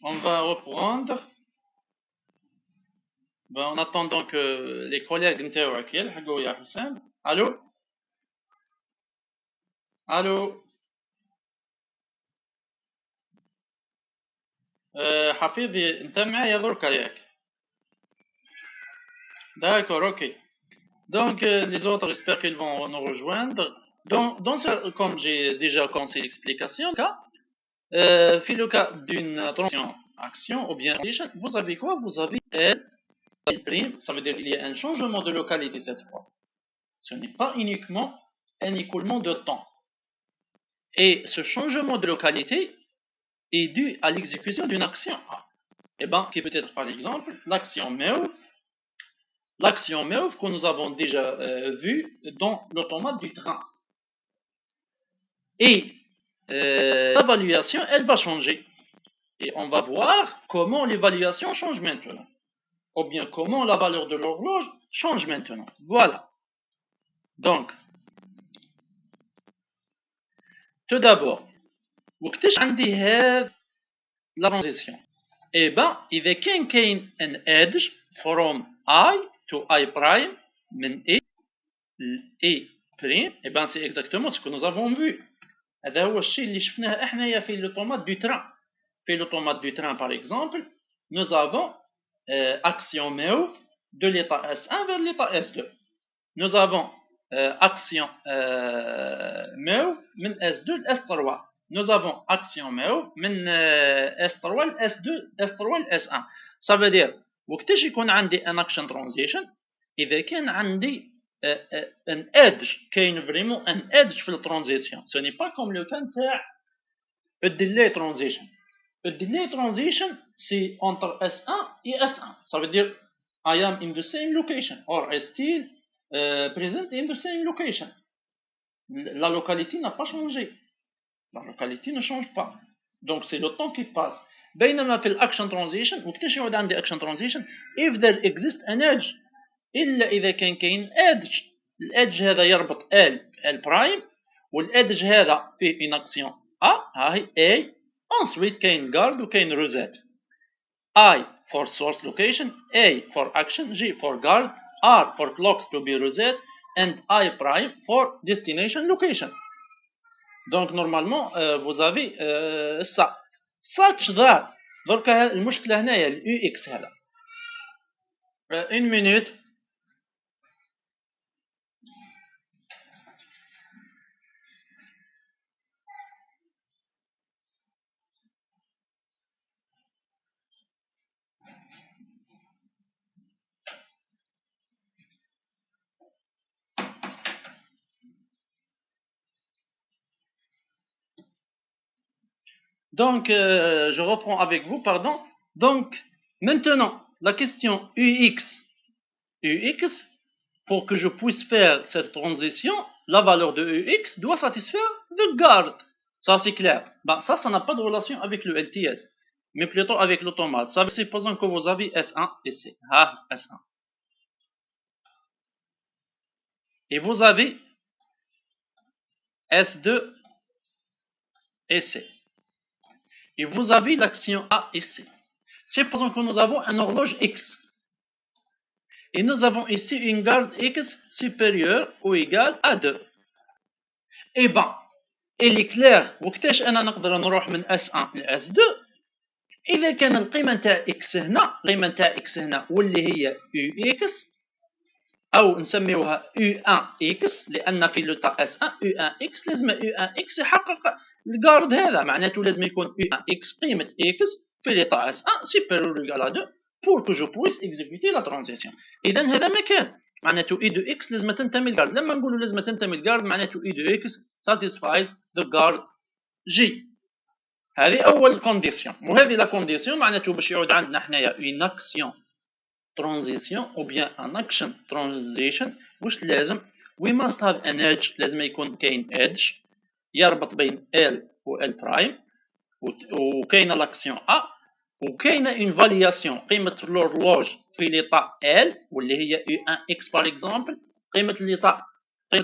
on va reprendre en attendant que les collègues نتاعك يلحقوا يا حسام. Allô? Allô? حفيظي انت معايا دركا ياك؟ D'accord, ok. Donc les autres, j'espère qu'ils vont nous rejoindre. Comme j'ai déjà commencé l'explication, في le cas d'une transition action ou bien transition, vous avez quoi? Vous avez L prime, ça veut dire qu'il y a un changement de localité cette fois. Ce n'est pas uniquement un écoulement de temps. Et ce changement de localité est dû à l'exécution d'une action A. Et bien, qui peut être par exemple l'action move que nous avons déjà vu dans l'automate du train. Et l'évaluation, elle va changer. Et on va voir comment l'évaluation change maintenant. Ou bien comment la valeur de l'horloge change maintenant. Voilà. Donc, tout d'abord, وقتاش عندي هذه la transition? Eh ben, إذا كاين an edge from I to I prime من A A prime, eh ben c'est exactement ce que nous avons vu. هذا هو الشيء اللي شفناه احنايا في l'automate du train. في l'automate du train par exemple, nous avons action move de l'état S1 vers l'état S2. Nous avons action move من S2 ل S3. Nous avons action move من S3 ل S2 S3 ل S1. Ça veut dire وقتاش يكون عندي un action transition إذا كان عندي un edge, كاين vraiment un edge في الترانزيشن. Ce n'est pas comme le cas نتاع delay transition. Le delay transition, c'est entre S1 et S1. Ça veut dire I am in the same location or I still present in the same location. La localité n'a pas changé. La localité ne change pas. Donc c'est le temps qui passe. بينما في l'action transition, وقتاش يعود عندي action transition, if there exists an edge الا اذا كاين ادج. الادج هذا يربط ال برايم، والادج هذا فيه اون اكسيون ها هي اي. ensuite كاين guard وكاين روزات. I for source location, A for action, G for guard, R for clocks to be reset, and I prime for destination location. Donc normalement vous avez ça such that. درك المشكله هنايا اليو اكس هذا. une minute. Donc, je reprends avec vous, pardon. Donc, maintenant, la question UX, pour que je puisse faire cette transition, la valeur de UX doit satisfaire le guard. Ça, c'est clair. Ben, ça n'a pas de relation avec le LTS, mais plutôt avec l'automate. Ça, supposons que vous avez S1 et C. Ah, S1. Et vous avez S2 et C. Et vous avez l'action A et C. Supposons que nous avons un horloge X. Et nous avons ici une garde X supérieure ou égale à 2. Et ben, il est clair وقتاش انا نقدر نروح من S1 ل S2 اذا كان القيمه نتاع X هنا، القيمه نتاع X هنا واللي هي UX او نسميوها U1X، لان في لوطا S1 U1X لازم U1X يحقق الجارد هذا. معناته لازم يكون U1X قيمه X في لوطا S1 supérieur ou égal à 2 pour que je puisse exécuter la transition. اذا هذا ما كان. معناته E de X لازم تنتمي للجارد. لما نقولوا لازم تنتمي للجارد معناته E de X satisfies the guard G. هذه اول كونديسيون. وهذه لا كونديسيون معناته باش يعود عندنا حنايا une action transition ou bien un action transition. واش لازم؟ we must have an edge. لازم يكون كاين edge يربط بين L و L برايم، وكاينه لاكسيون A، وكاينه اون فالياسيون قيمه لورلوج في ليطا L واللي هي U1X باغ اكزومبل، قيمه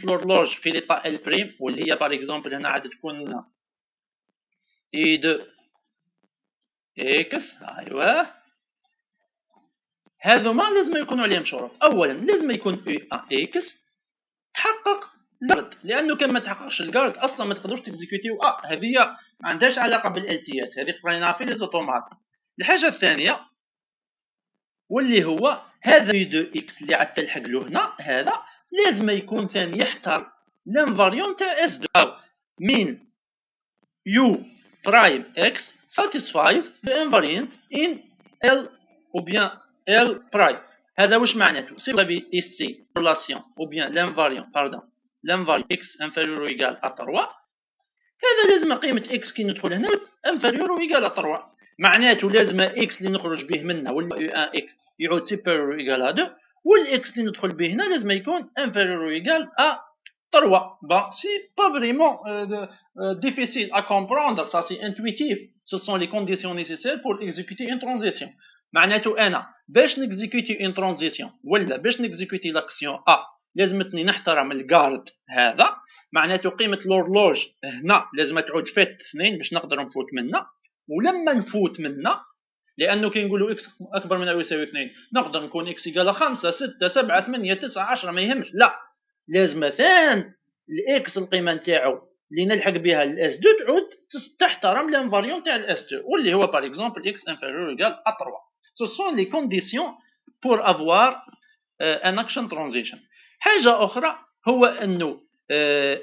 لورلوج في ليطا L بريم واللي هي باغ اكزومبل هنا عاد تكون لنا E2X. ايوه هذوما لازم يكونوا عليهم شروط. اولا لازم يكون U1X تحقق الجارد، لانه كان ما تحققش الجارد اصلا ما تقدروش تكزيكوتيو هذه ما عندهاش علاقه بالال تي اس، هذه قريناها في لي زوتومات. الحاجه الثانيه واللي هو هذا U2X اللي عاد تلحق له هنا، هذا لازم يكون ثاني يحترم لانفاريون تاع S2 او من U prime X satisfies the invariant in L ou bien L prime. هذا واش معناته؟ si vous avez ici relation ou bien l'invariant X inférieur ou égal à 3، هذا لازم قيمة X كي ندخل هنا inférieur ou égal à 3. معناته لازم X اللي نخرج به منه ولا U1X يعود supérieur ou égal à 2، والX اللي ندخل به هنا لازم يكون inférieur ou égal à 3. Bon, c'est pas vraiment difficile à comprendre, ça c'est intuitif. Ce sont les conditions nécessaires pour exécuter une transition. معناته انا باش نكزيكوتي اون ترانزيسيون ولا باش نكزيكوتي لاكسيون لازمتني نحترم الجارد هذا. معناته قيمه لورلوج هنا لازم تعود فات 2 باش نقدر نفوت منها، ولما نفوت منها لانه كي نقولوا اكس اكبر من او يساوي 2 نقدر نكون اكس يقال 5 6 7 8 9 10 ما يهمش، لا لازم ثان الاكس القيمه نتاعو اللي نلحق بها الاس 2 تعود تحترم لانفاريون تاع الاس 2 واللي هو باغ اكزومبل اكس انفيريور ايغال ا 3. Ce sont les conditions pour avoir un action transition. حاجة أخرى هو أنه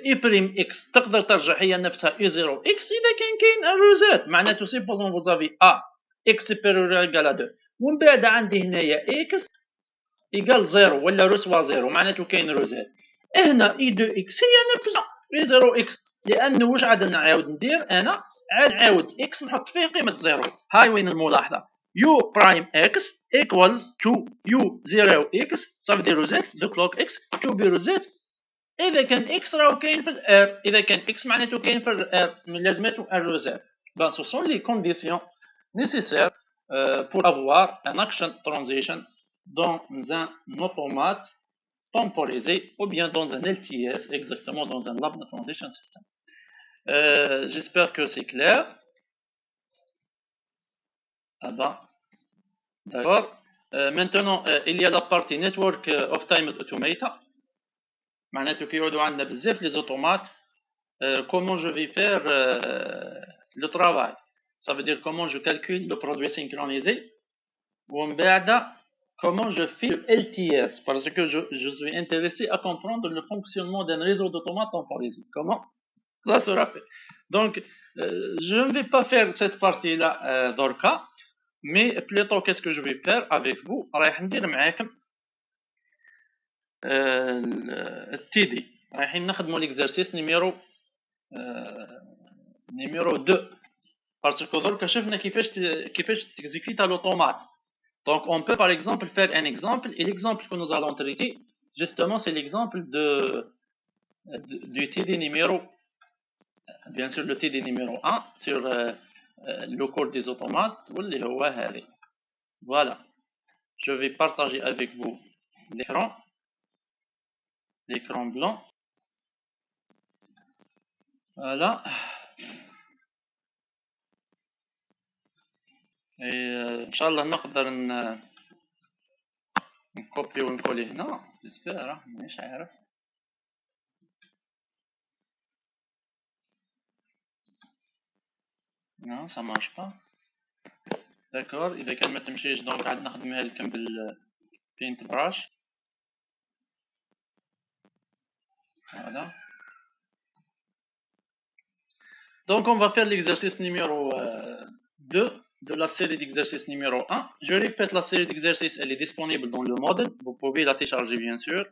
E prime X تقدر ترجع هي نفسها E0 X إذا كاين الروزات. معناته supposons vous avez A X supérieur égal à 2 ومن بعد عندي هنايا X égal 0 ولا رسوة 0 معناته كاين روزات. هنا E2X هي نفسها E0 X، لأنه واش عاد نعاود ندير أنا؟ عاد نعاود X نحط فيه قيمة 0. هاي وين الملاحظة؟ U prime X equals to U0X. Ça veut dire rosette de clock X to be rosette. إذا كان X راهو كاين في R، إذا كان X معناته كاين في R لازمته الرosette. Ben, ce sont les conditions nécessaires pour avoir un action transition dans un automate temporisé ou bien dans un LTS, exactement dans un Lambda Transition System. J'espère que c'est clair. Ah ben, d'accord. Maintenant, il y a la partie Network of Timed Automata. معناته كي يعودوا عندنا بزاف les automates. Comment je vais faire le travail. Ça veut dire comment je calcule le produit synchronisé. ومن بعد comment je fais le LTS, parce que je suis intéressé à comprendre le fonctionnement d'un réseau d'automates temporisé. Comment ça sera fait. Donc, je ne vais pas faire cette partie-là d'Orca, mais plutôt qu'est-ce que je vais faire avec vous. رايح ندير معاكم الTD. رايحين نخدموا l'exercice numéro 2. Parce que درك شفنا كيفاش تكزيكيتا l'automate. Donc, on peut par exemple faire un exemple, et l'exemple que nous allons traiter, justement, c'est l'exemple du TD numéro, bien sûr, le TD numéro 1 sur le code des automates. Voilà. Je vais partager avec vous l'écran blanc. Voilà. Et Inch'Allah, نقدر نكوبي ونكولي هنا. J'espère, مش عارف. Non, ça marche pas. D'accord, إذا كان ما تمشيش دونك عاد نخدمها لكم بالبينت براش. Voilà. Donc, on va faire l'exercice numéro 2 de la série d'exercices numéro 1. Je répète, la série d'exercices, elle est disponible dans le modèle. Vous pouvez la télécharger, bien sûr.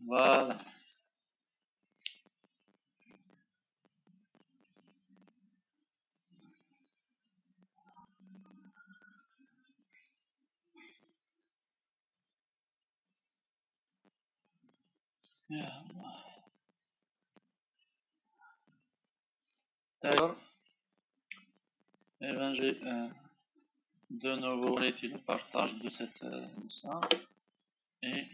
Voilà. D'accord. Et bien, j'ai de nouveau arrêté le partage de ça. Et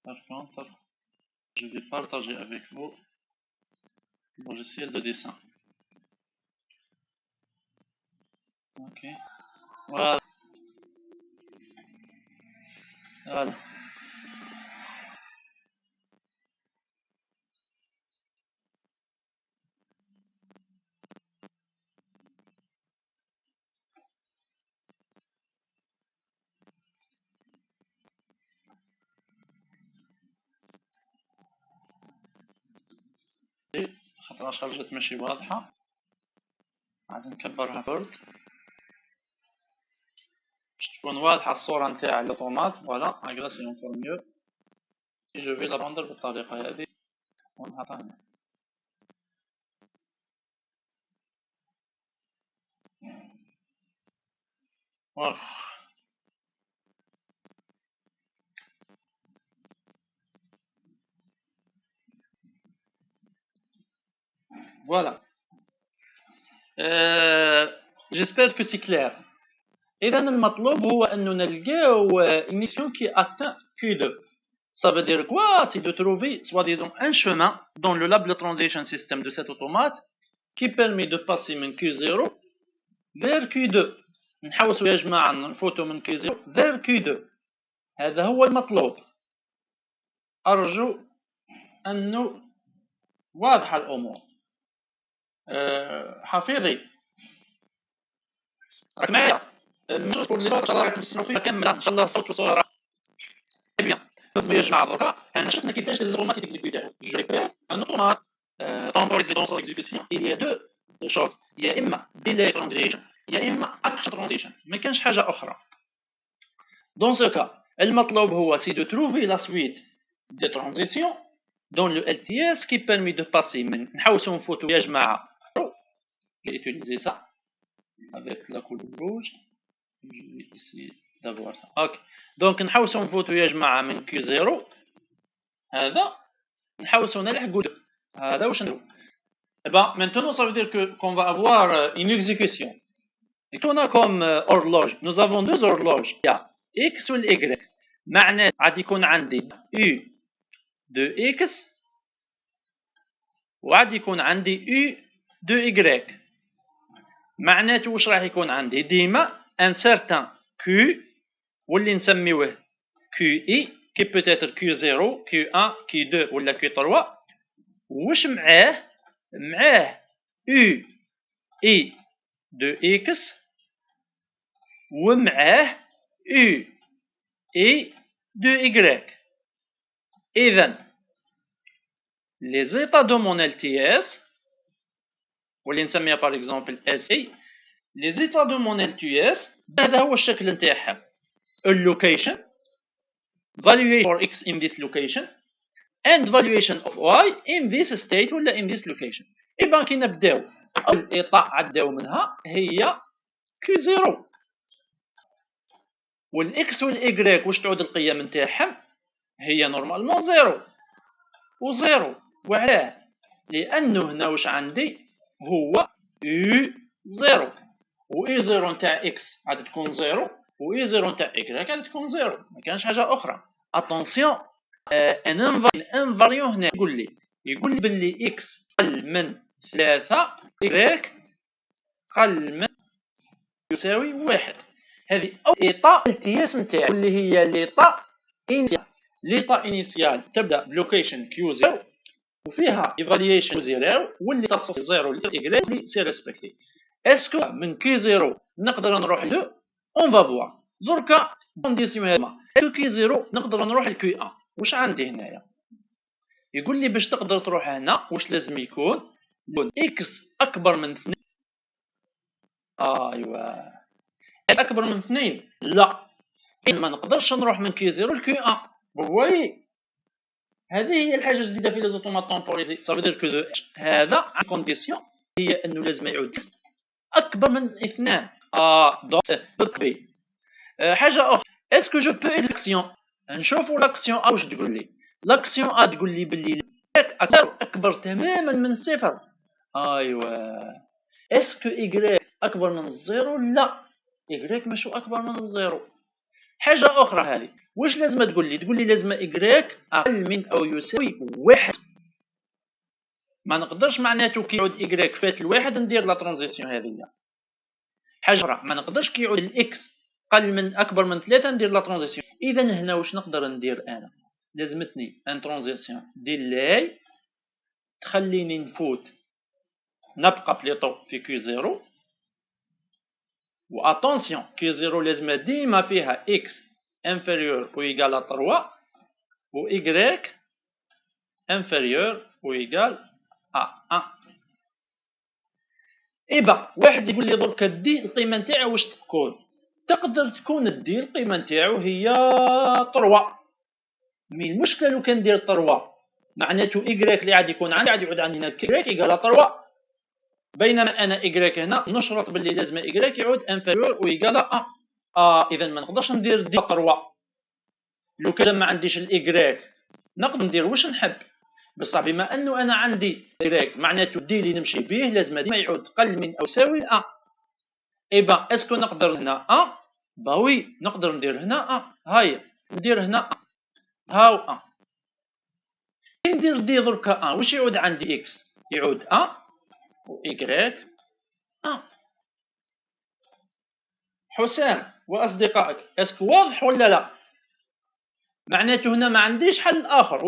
par contre, je vais partager avec vous le logiciel de dessin. Ok. Voilà. Voilà. خاطر شارجت ماشي واضحة. عاد نكبرها فرد باش تكون واضحة الصورة نتاع الأوتومات. فوالا هكذا سي اونكور ميو. et je vais la rendre بالطريقة هذه ونحطها هنا. Voilà. J'espère que c'est clair. إذا المطلوب هو أنه نلقاو une mission qui atteint Q2. Ça veut dire quoi? C'est de trouver, soi-disant, un chemin dans le Lambda Transition System de cet automate qui permet de passer من Q0 vers Q2. نحوسوا يا جماعة نفوتوا من Q0 vers Q2. هذا هو المطلوب. أرجو أنه واضحة الأمور. حفيظي راك معايا؟ مش pour les autres, إن شاء الله راكم تسمعوا فيها كاملة. إن شاء الله الصوت والصورة bien. يا جماعة دركا حنا شفنا كيفاش les automates يتكزيكوتاو. Je répète, un automate temporisé dans son exécution, il y a deux choses. يا إما delay transition يا إما action transition. ما كانش حاجة أخرى. Dans ce cas, المطلوب هو c'est de trouver la suite des transitions dans le LTS qui permet de passer من نحوسوا نفوتوا يا جماعة. J'ai utilisé ça avec la couleur rouge. Je vais essayer d'avoir ça. Ok. Donc نحوسوا نفوتوا يا جماعة من Q0 هذا نحوسو نلحقو هذا واش نديرو. Maintenant ça veut dire que qu'on va avoir une exécution. Et qu'on a comme horloge, nous avons deux horloges, il y a X ou Y. معناه غادي يكون عندي U de X وغادي يكون عندي U de Y. معناته واش راح يكون عندي ديما ان certain Q واللي نسميوه QI كي peut-être Q0 Q1 Q2 ولا Q3 واش معاه U I de X ومعاه U I de Y. إذن les états de mon LTS واللي نسميها par exemple SI les états de mon LTS هذا هو الشكل نتاعها location valuation for X in this location and valuation of Y in this state ولا in this location. إذا كي نبداو أول إيطاء عداو منها هي Q0 والإكس والإيكغيك واش تعود القيم نتاعهم هي نورمالمون زيرو وزيرو. وعلاه؟ لأنه هنا واش عندي هو يو زيرو و اي زيرو نتاع اكس غادي تكون زيرو و اي زيرو نتاع إيكغيك غادي تكون زيرو، ما كانش حاجة أخرى. أتونسيون ان انفاريون هنا يقول لي باللي اكس قل من 3 إيكغيك قل من يساوي 1. هذه أول إيطاء التياس نتاعو اللي هي ليطاء إنيسيال. ليطاء إنيسيال تبدأ بلوكيشن كيو زيرو وفيها إيفالييشن كيو زيرو واللي تصل زيرو لإيكغيك اللي سي ريسبكتي. اسكو من كي زيرو نقدر نروح ل اون فافوا دركا كونديسيون هذا اسكو كي زيرو نقدر نروح لكي ان. واش عندي هنايا؟ يقول لي باش تقدر تروح هنا واش لازم يكون اكس أكبر من 2. أيوا أكبر من 2 لا ما نقدرش نروح من كي زيرو لكي ان. بوفوايي هذه هي الحاجه الجديده في لي زوتومات تمبوريزي. صافي دير كو هذا عن كونديسيون هي انه لازم يعود اكبر من 2. دونك بي حاجه اخرى اسكو جو بو الاكسيون نشوفوا لاكسيون واش تقول لي. لاكسيون تقول لي باللي اكبر تماما من 0. ايوا اسكو إيكغيك اكبر من الزيرو؟ لا إيكغيك ماشو اكبر من الزيرو. حاجه اخرى هذه واش لازم تقول لي لازم إيكغيك اقل من او يساوي 1. ما نقدرش معناته كي يعود إيكغيك فات الواحد ندير لا ترانزيسيون هذه. حاجه اخرى ما نقدرش كي يعود الاكس قل من اكبر من 3 ندير لا ترانزيسيون. اذا هنا واش نقدر ندير انا؟ لازمتني ان ترانزيسيون ديلاي تخليني نفوت نبقى بليطو في كي زيرو. و اتونسيون كي زيرو لازم ديما فيها اكس انفيريور او ايغال 3 و إيكغيك انفيريور او ايغال ا 1. إبا واحد يقول لي درك دي القيمه نتاعو واش تكون؟ تقدر تكون دي القيمه نتاعو هي 3. مي المشكله لو كان ندير 3 معناته إيكغيك اللي عاد يكون عندي عاد يعود عندي هنا إيكغيك ايغال 3 بينما انا إيكغيك هنا نشرط باللي لازم إيكغيك يعود انفيريور او ايغال 1. اذا ما نقدرش ندير دي 3. لو كان ما عنديش الإيكغيك نقدر ندير واش نحب بصح بما انه انا عندي إيكغيك معناته دي اللي نمشي به لازم ديما يعود قل من او يساوي 1. إبا اسكو نقدر هنا باوي نقدر ندير هنا هاي ندير هنا هاو كي ندير دي دركا واش يعود عندي اكس يعود و إيكغيك حسام واصدقائك اسكو واضح ولا لا؟ معناته هنا ما عنديش حل اخر.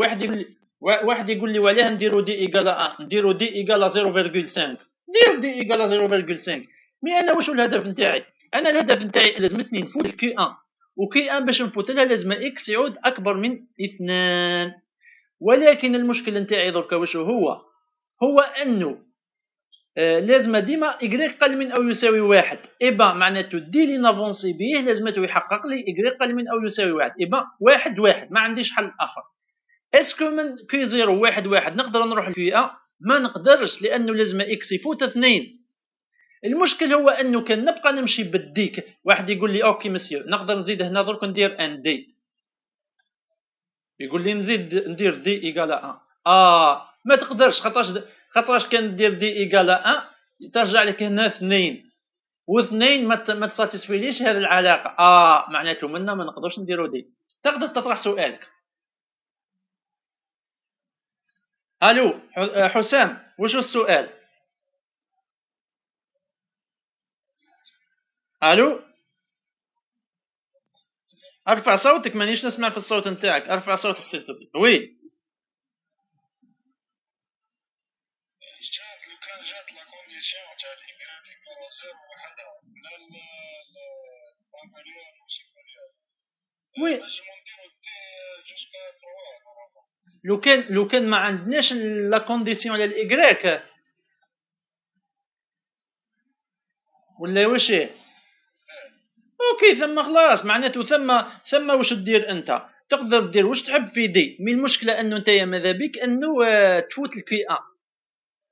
واحد يقول لي وعلاه نديرو دي ايغال نديرو دي ايغال 0.5 دير دي ايغال 0.5. مي انا واش الهدف نتاعي؟ انا الهدف نتاعي لازمتني نفوت كي ان وكي ان باش نفوت لها لازم اكس يعود اكبر من 2. ولكن المشكل نتاعي دركا واش هو انه لازم ديما إيكغيك قل من او يساوي 1. إبا معناته دي لي نافونسي بيه لازمته يحقق لي إيكغيك قل من او يساوي 1. إبا واحد ما عنديش حل اخر. اسكو من كي 0 1 نقدر نروح لكي ان؟ ما نقدرش لانه لازم اكس يفوت 2. المشكل هو انه كان نبقى نمشي بالديك. واحد يقول لي اوكي مسيو نقدر نزيد هنا درك ندير ان دي. يقول لي نزيد ندير دي ايغال 1 ما تقدرش خاطرش كندير دي ايكال 1 ترجع لك هنا 2 و2 ما تساتيسفيليش هذه العلاقه. معناته منا ما نقدرش نديرو دي. تقدر تطرح سؤالك. الو حسام، واش السؤال؟ الو، ارفع صوتك، مانيش نسمع في الصوت نتاعك. ارفع صوتك سير تبي. وي لو كان جات لا كونديسيون تاع الايكغيك ايكال زيرو وحدها لا الانفيريور و سوبيريور وي نجمو نديرو دي جوسكا 3 لو كان ما عندناش لا كونديسيون على الايكغيك ولا واش هي؟ اوكي، ثم خلاص معناته ثم واش دير انت؟ تقدر دير واش تحب في دي. مي المشكله انه انت ماذا بك انه تفوت الكي ان،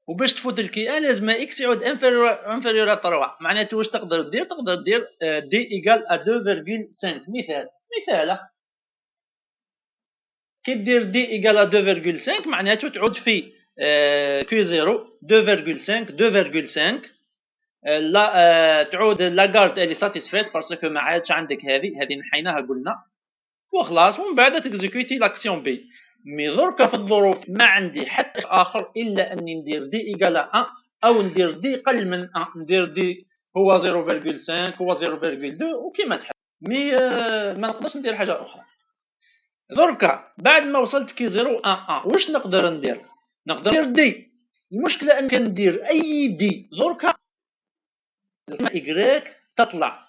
وباش تفوت الكي ان لازم اكس يعود انفيريور 3. معناته واش تقدر دير؟ تقدر دير دي ايكال ا 2.5. مثال كي دير دي ايكال ا 2.5 معناته تعود في كي 0 2.5 لا تعود لاكارد اللي ساتيسفيت باسكو ما عادش عندك هذه نحيناها قلنا وخلاص. ومن بعد تكزيكوتي لاكسيون بي. مي دركا في الظروف ما عندي حتى اخر الا اني ندير دي ايكال 1 او ندير دي قل من 1. ندير دي هو 0.5 هو 0.2 وكيما تحب. مي ما نقدرش ندير حاجه اخرى. دركا بعد ما وصلت كي 0 1 واش نقدر ندير؟ نقدر ندير دي. المشكله ان ندير اي دي دركا إيكغيك تطلع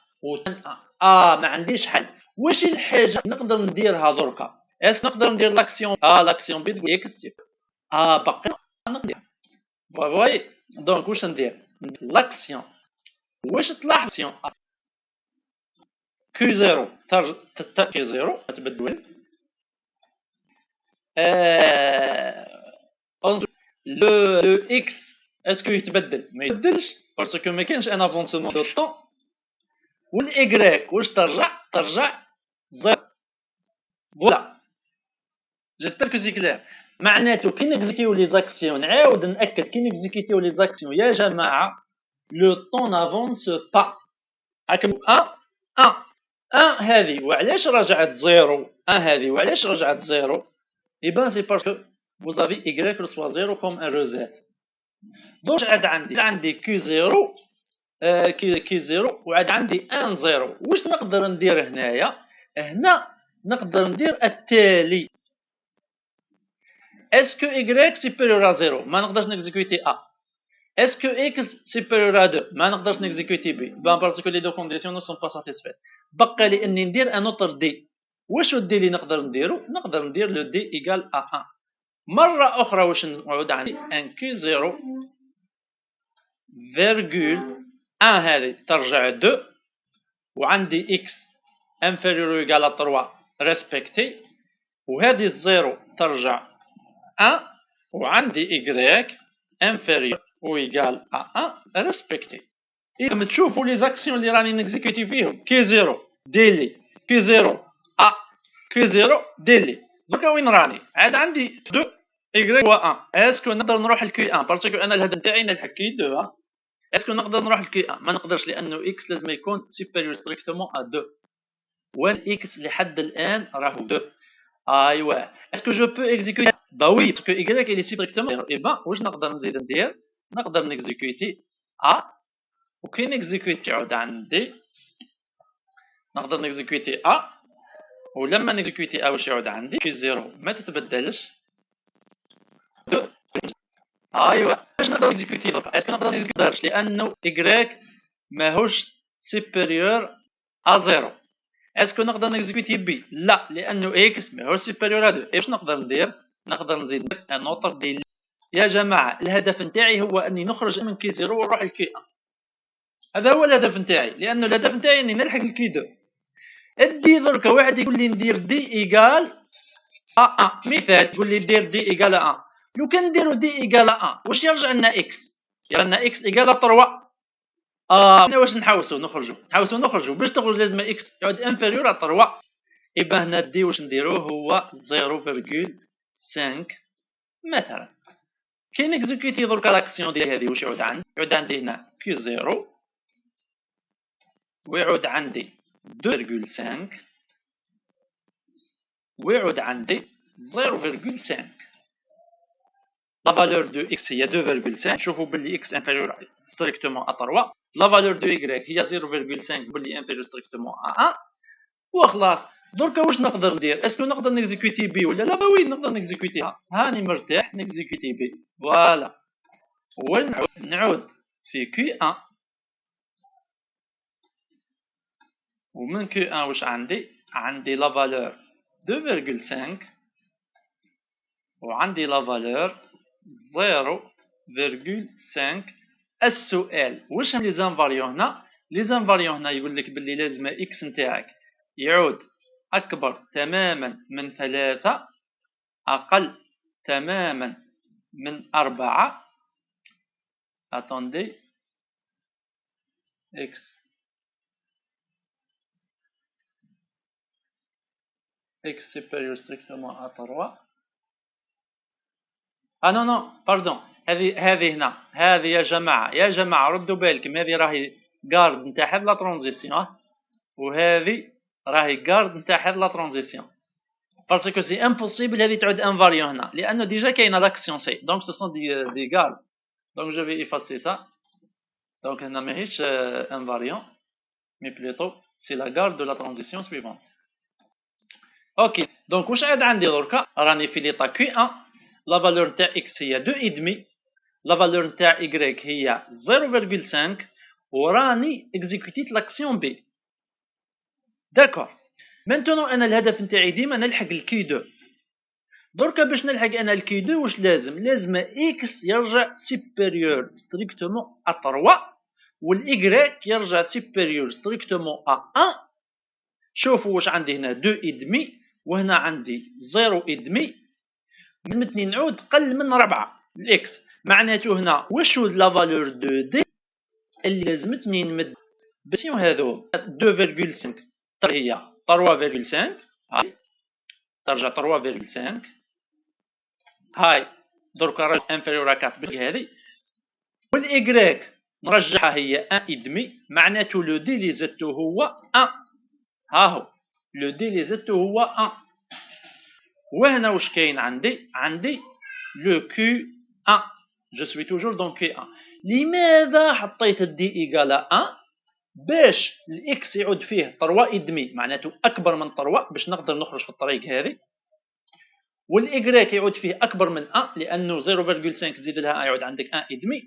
ما عنديش حل. واش الحاجه نقدر نديرها دركا؟ نقدر ندير لاكسيون لاكسيون بي تقول اكس باقي نقدر. فواي دونك واش ندير؟ لاكسيون واش تلاحظ لاكسيون كي 0 كي 0 تبدل لو اكس اسكو يتبدل؟ ما يتبدلش باسكو ما كاينش ان افونسمون دو طون. والايكغيك واش ترجع زيرو. فوالا جيسبر كو سي كلير. معناته كي نكزيكيو لي زاكسيون، نعاود ناكد، كي نكزيكيو لي زاكسيون يا جماعه لو طون نافونس با. هاكم 1 هذه وعلاش رجعت زيرو؟ هذه وعلاش رجعت زيرو؟ بان سي باسكو vous avez y reçoit 0 comme un reset. دونك عندي كي 0 كي 0 وعاد عندي 1 0. واش نقدر ندير هنايا؟ هنا نقدر ندير التالي. اسكو y سوبيريور ا 0 ما نقدرش نكزيكوتي ا. اسكو x سوبيريور ا 2 ما نقدرش نكزيكوتي بي. بان باسكو لي دو كونديسيون نو سون با ساتيسفيت. بقى لي اني ندير ان اوتر دي. واش الدي اللي نقدر نديرو؟ نقدر ندير لو دي ايكال ا 1 مره اخرى. واش نعود عندي ان كي 0 فيرغول 1 هذه ترجع 2 وعندي x inférieur ou égal à 3 ريسبكتي وهذه الزيرو ترجع 1 وعندي y inférieur ou égal à 1 ريسبكتي. إذا تشوفوا لي زاكسيون اللي راني نكزيكوتي فيهم كي 0 ديلي كي 0 كي 0 ديلي. دركا وين راني؟ عاد عندي 2 y و 1. اسكو نقدر نروح لكي 1 باسكو انا الهدف نتاعي نلحق كي 2. اسكو نقدر نروح لكي 1؟ ما نقدرش لانه x لازم يكون سوبيريور ستريكتومون ا 2 والx لحد الان راهو 2. ايوا اسكو جو بو اكزيكوتي؟ با وي باسكو y اللي ستريكتومون. واش نقدر نزيد ندير؟ نقدر نكزيكوتي ا وكي نكزيكوتي عود عندي نقدر نكزيكوتي ا ولما نكزيكوتي ا واش يعود عندي كي 0 ما تتبدلش 2. ايوا باش نقدر نكزيكوتي دوكا؟ اسكو نقدر نكزيكوتي؟ لانه y ماهوش سوبيريور ا 0. اسكو نقدر نكزيكوتي بي؟ لا لانه اكس ماهوش سوبيريور ا 2. واش نقدر ندير؟ نقدر نزيد ان اوتر دي. يا جماعه الهدف نتاعي هو اني نخرج من كي 0 ونروح لكي 1. هذا هو الهدف نتاعي لانه الهدف نتاعي اني نلحق الكي 2. ادي دركا واحد يقول لي ندير دي ايكال ا مثال يقول لي دير دي ايكال 1. لو كان نديرو دي ايكال 1 واش يرجع لنا اكس؟ يرجع لنا اكس ايكال 3. واش نخرجوا باش تخرج لازم اكس يعود انفيريور على 3. يبقى هنا دي واش نديروه هو 0.5 مثلا كي نكزيكوتي درك لاكسيون ديال هذه واش يعود عندي؟ يعود عندي هنا كي 0 ويعود عندي 2.5 ويعود عندي 0.5. لا فالور دو اكس هي 2.5. شوفوا باللي اكس انفيريور ستريكتومون ا 3. لا فالور دو y هي 0.5 باللي انفيريور ستريكتومون ا 1 وخلاص. دركا واش نقدر ندير؟ اسكو نقدر نكزيكوتي بي ولا لا؟ وي نقدر نكزيكوتيها. هاني مرتاح نكزيكوتي بي. فوالا ونعود في كي 1 ومن كي 1 واش عندي لا فالور 2.5 وعندي لا فالور 0.5. السؤال واش هم لي زانفاريون هنا؟ لي زانفاريون هنا يقول لك باللي لازم اكس نتاعك يعود اكبر تماما من 3 اقل تماما من 4. attendez x supérieur strictement à 3. non باردون. هذه هنا هذه يا جماعه ردوا بالكم. هذه راهي غارد نتاع هاد لا ترانزيسيون وهذه راهي غارد نتاع هاد لا ترانزيسيون باسكو سي امبوسيبل هذه تعود انفاريون هنا لانه ديجا كاينه لاكسيون سي دونك سو سون دي غارد. دونك جو في افاسي سا. دونك هنا ماهيش انفاريون مي بلوتو سي لا غارد دو لا ترانزيسيون سويفونت. اوكي دونك واش عاد عندي دركا؟ راني في ليطا كي 1. لا فالور نتاع اكس هي 2.5. لا فالور نتاع y هي 0.5 وراني اكزيكوتيت لاكسيون بي. داكور. مانتونو انا الهدف نتاعي ديما نلحق الكي 2. دركا باش نلحق انا الكي 2 واش لازم اكس يرجع سوبيريور ستريكتومون ا 3 والاي يرجع سوبيريور ستريكتومون ا 1. شوفوا واش عندي هنا 2.5 وهنا عندي 0.5. لازمتني نعود قل من 4 الاكس. معناته هنا واش هو لا فالور 2 دي اللي لازمتني نمد بسيون هذو 2.5 هي 3.5. هاي ترجع 3.5. هاي درك راجع انفيريور 4 هذه والاي نرجعها هي 1.5. معناته لو دي اللي زدته هو 1. ها هو لو دي اللي زدته هو 1. وهنا واش كاين عندي لو كي 1. جو سوي توجور دون كي 1. لماذا حطيت الدي ايكال 1؟ باش الاكس يعود فيه 3.5 معناته اكبر من 3 باش نقدر نخرج في الطريق هذه والاي يعود فيه اكبر من 1 لانه 0.5 تزيد لها يعود عندك 1.5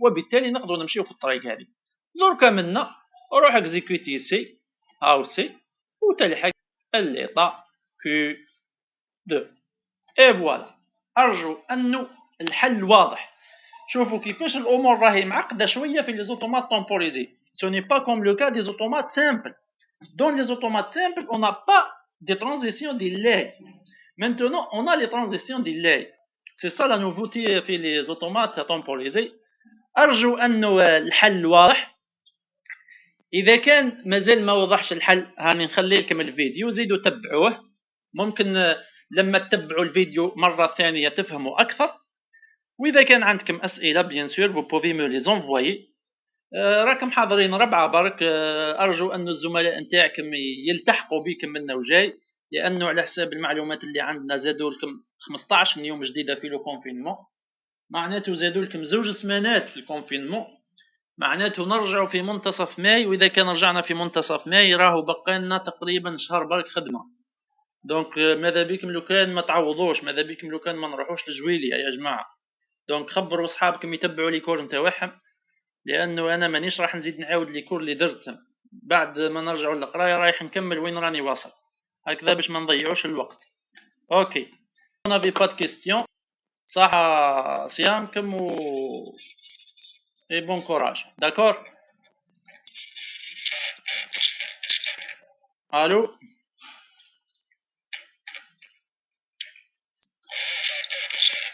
وبالتالي نقدروا نمشيو في الطريق هذه. دركا منا روح اكزيكوتي سي هاو سي وتلحق الليطا كي 2. اي فوالا. ارجو انه الحل واضح. شوفوا كيفاش الامور راهي معقده شويه في لي زوتومات تومبوريزي. Ce n'est pas comme le cas des automates simples. Dans les automates simples, on n'a pas de transition delay. Maintenant, on a les transitions delay. C'est ça la nouveauté في les automates temporisés. أرجو أنه الحل واضح. إذا كان مازال ما وضحش الحل هاني نخلي لكم الفيديو زيدوا تبعوه. ممكن لما تتبعوا الفيديو مرة ثانية تفهموا أكثر. وإذا كان عندكم أسئلة bien sûr vous pouvez me les envoyer. راكم حاضرين 4 برك. ارجو ان الزملاء نتاعكم يلتحقوا بكم منا وجاي لانه على حساب المعلومات اللي عندنا زادوا لكم 15 يوم جديده في لو كونفينمون. معناته زادوا لكم 2 سمانات في الكونفينمون. معناته نرجعوا في منتصف ماي واذا كان رجعنا في منتصف ماي راهو بقى لنا تقريبا شهر برك خدمه. دونك ماذا بكم لو كان ما تعوضوش. ماذا بكم لو كان ما نروحوش لجويليا يا جماعه. دونك خبروا اصحابكم يتبعوا لي كور نتاعهم لانه انا مانيش راح نزيد نعاود لي كور اللي درتهم. بعد ما نرجعوا للقرايه رايح نكمل وين راني واصل هكذا باش ما نضيعوش الوقت. اوكي انا في با كيستيون. صح صيامكم و اي بون كوراج. داكور. الو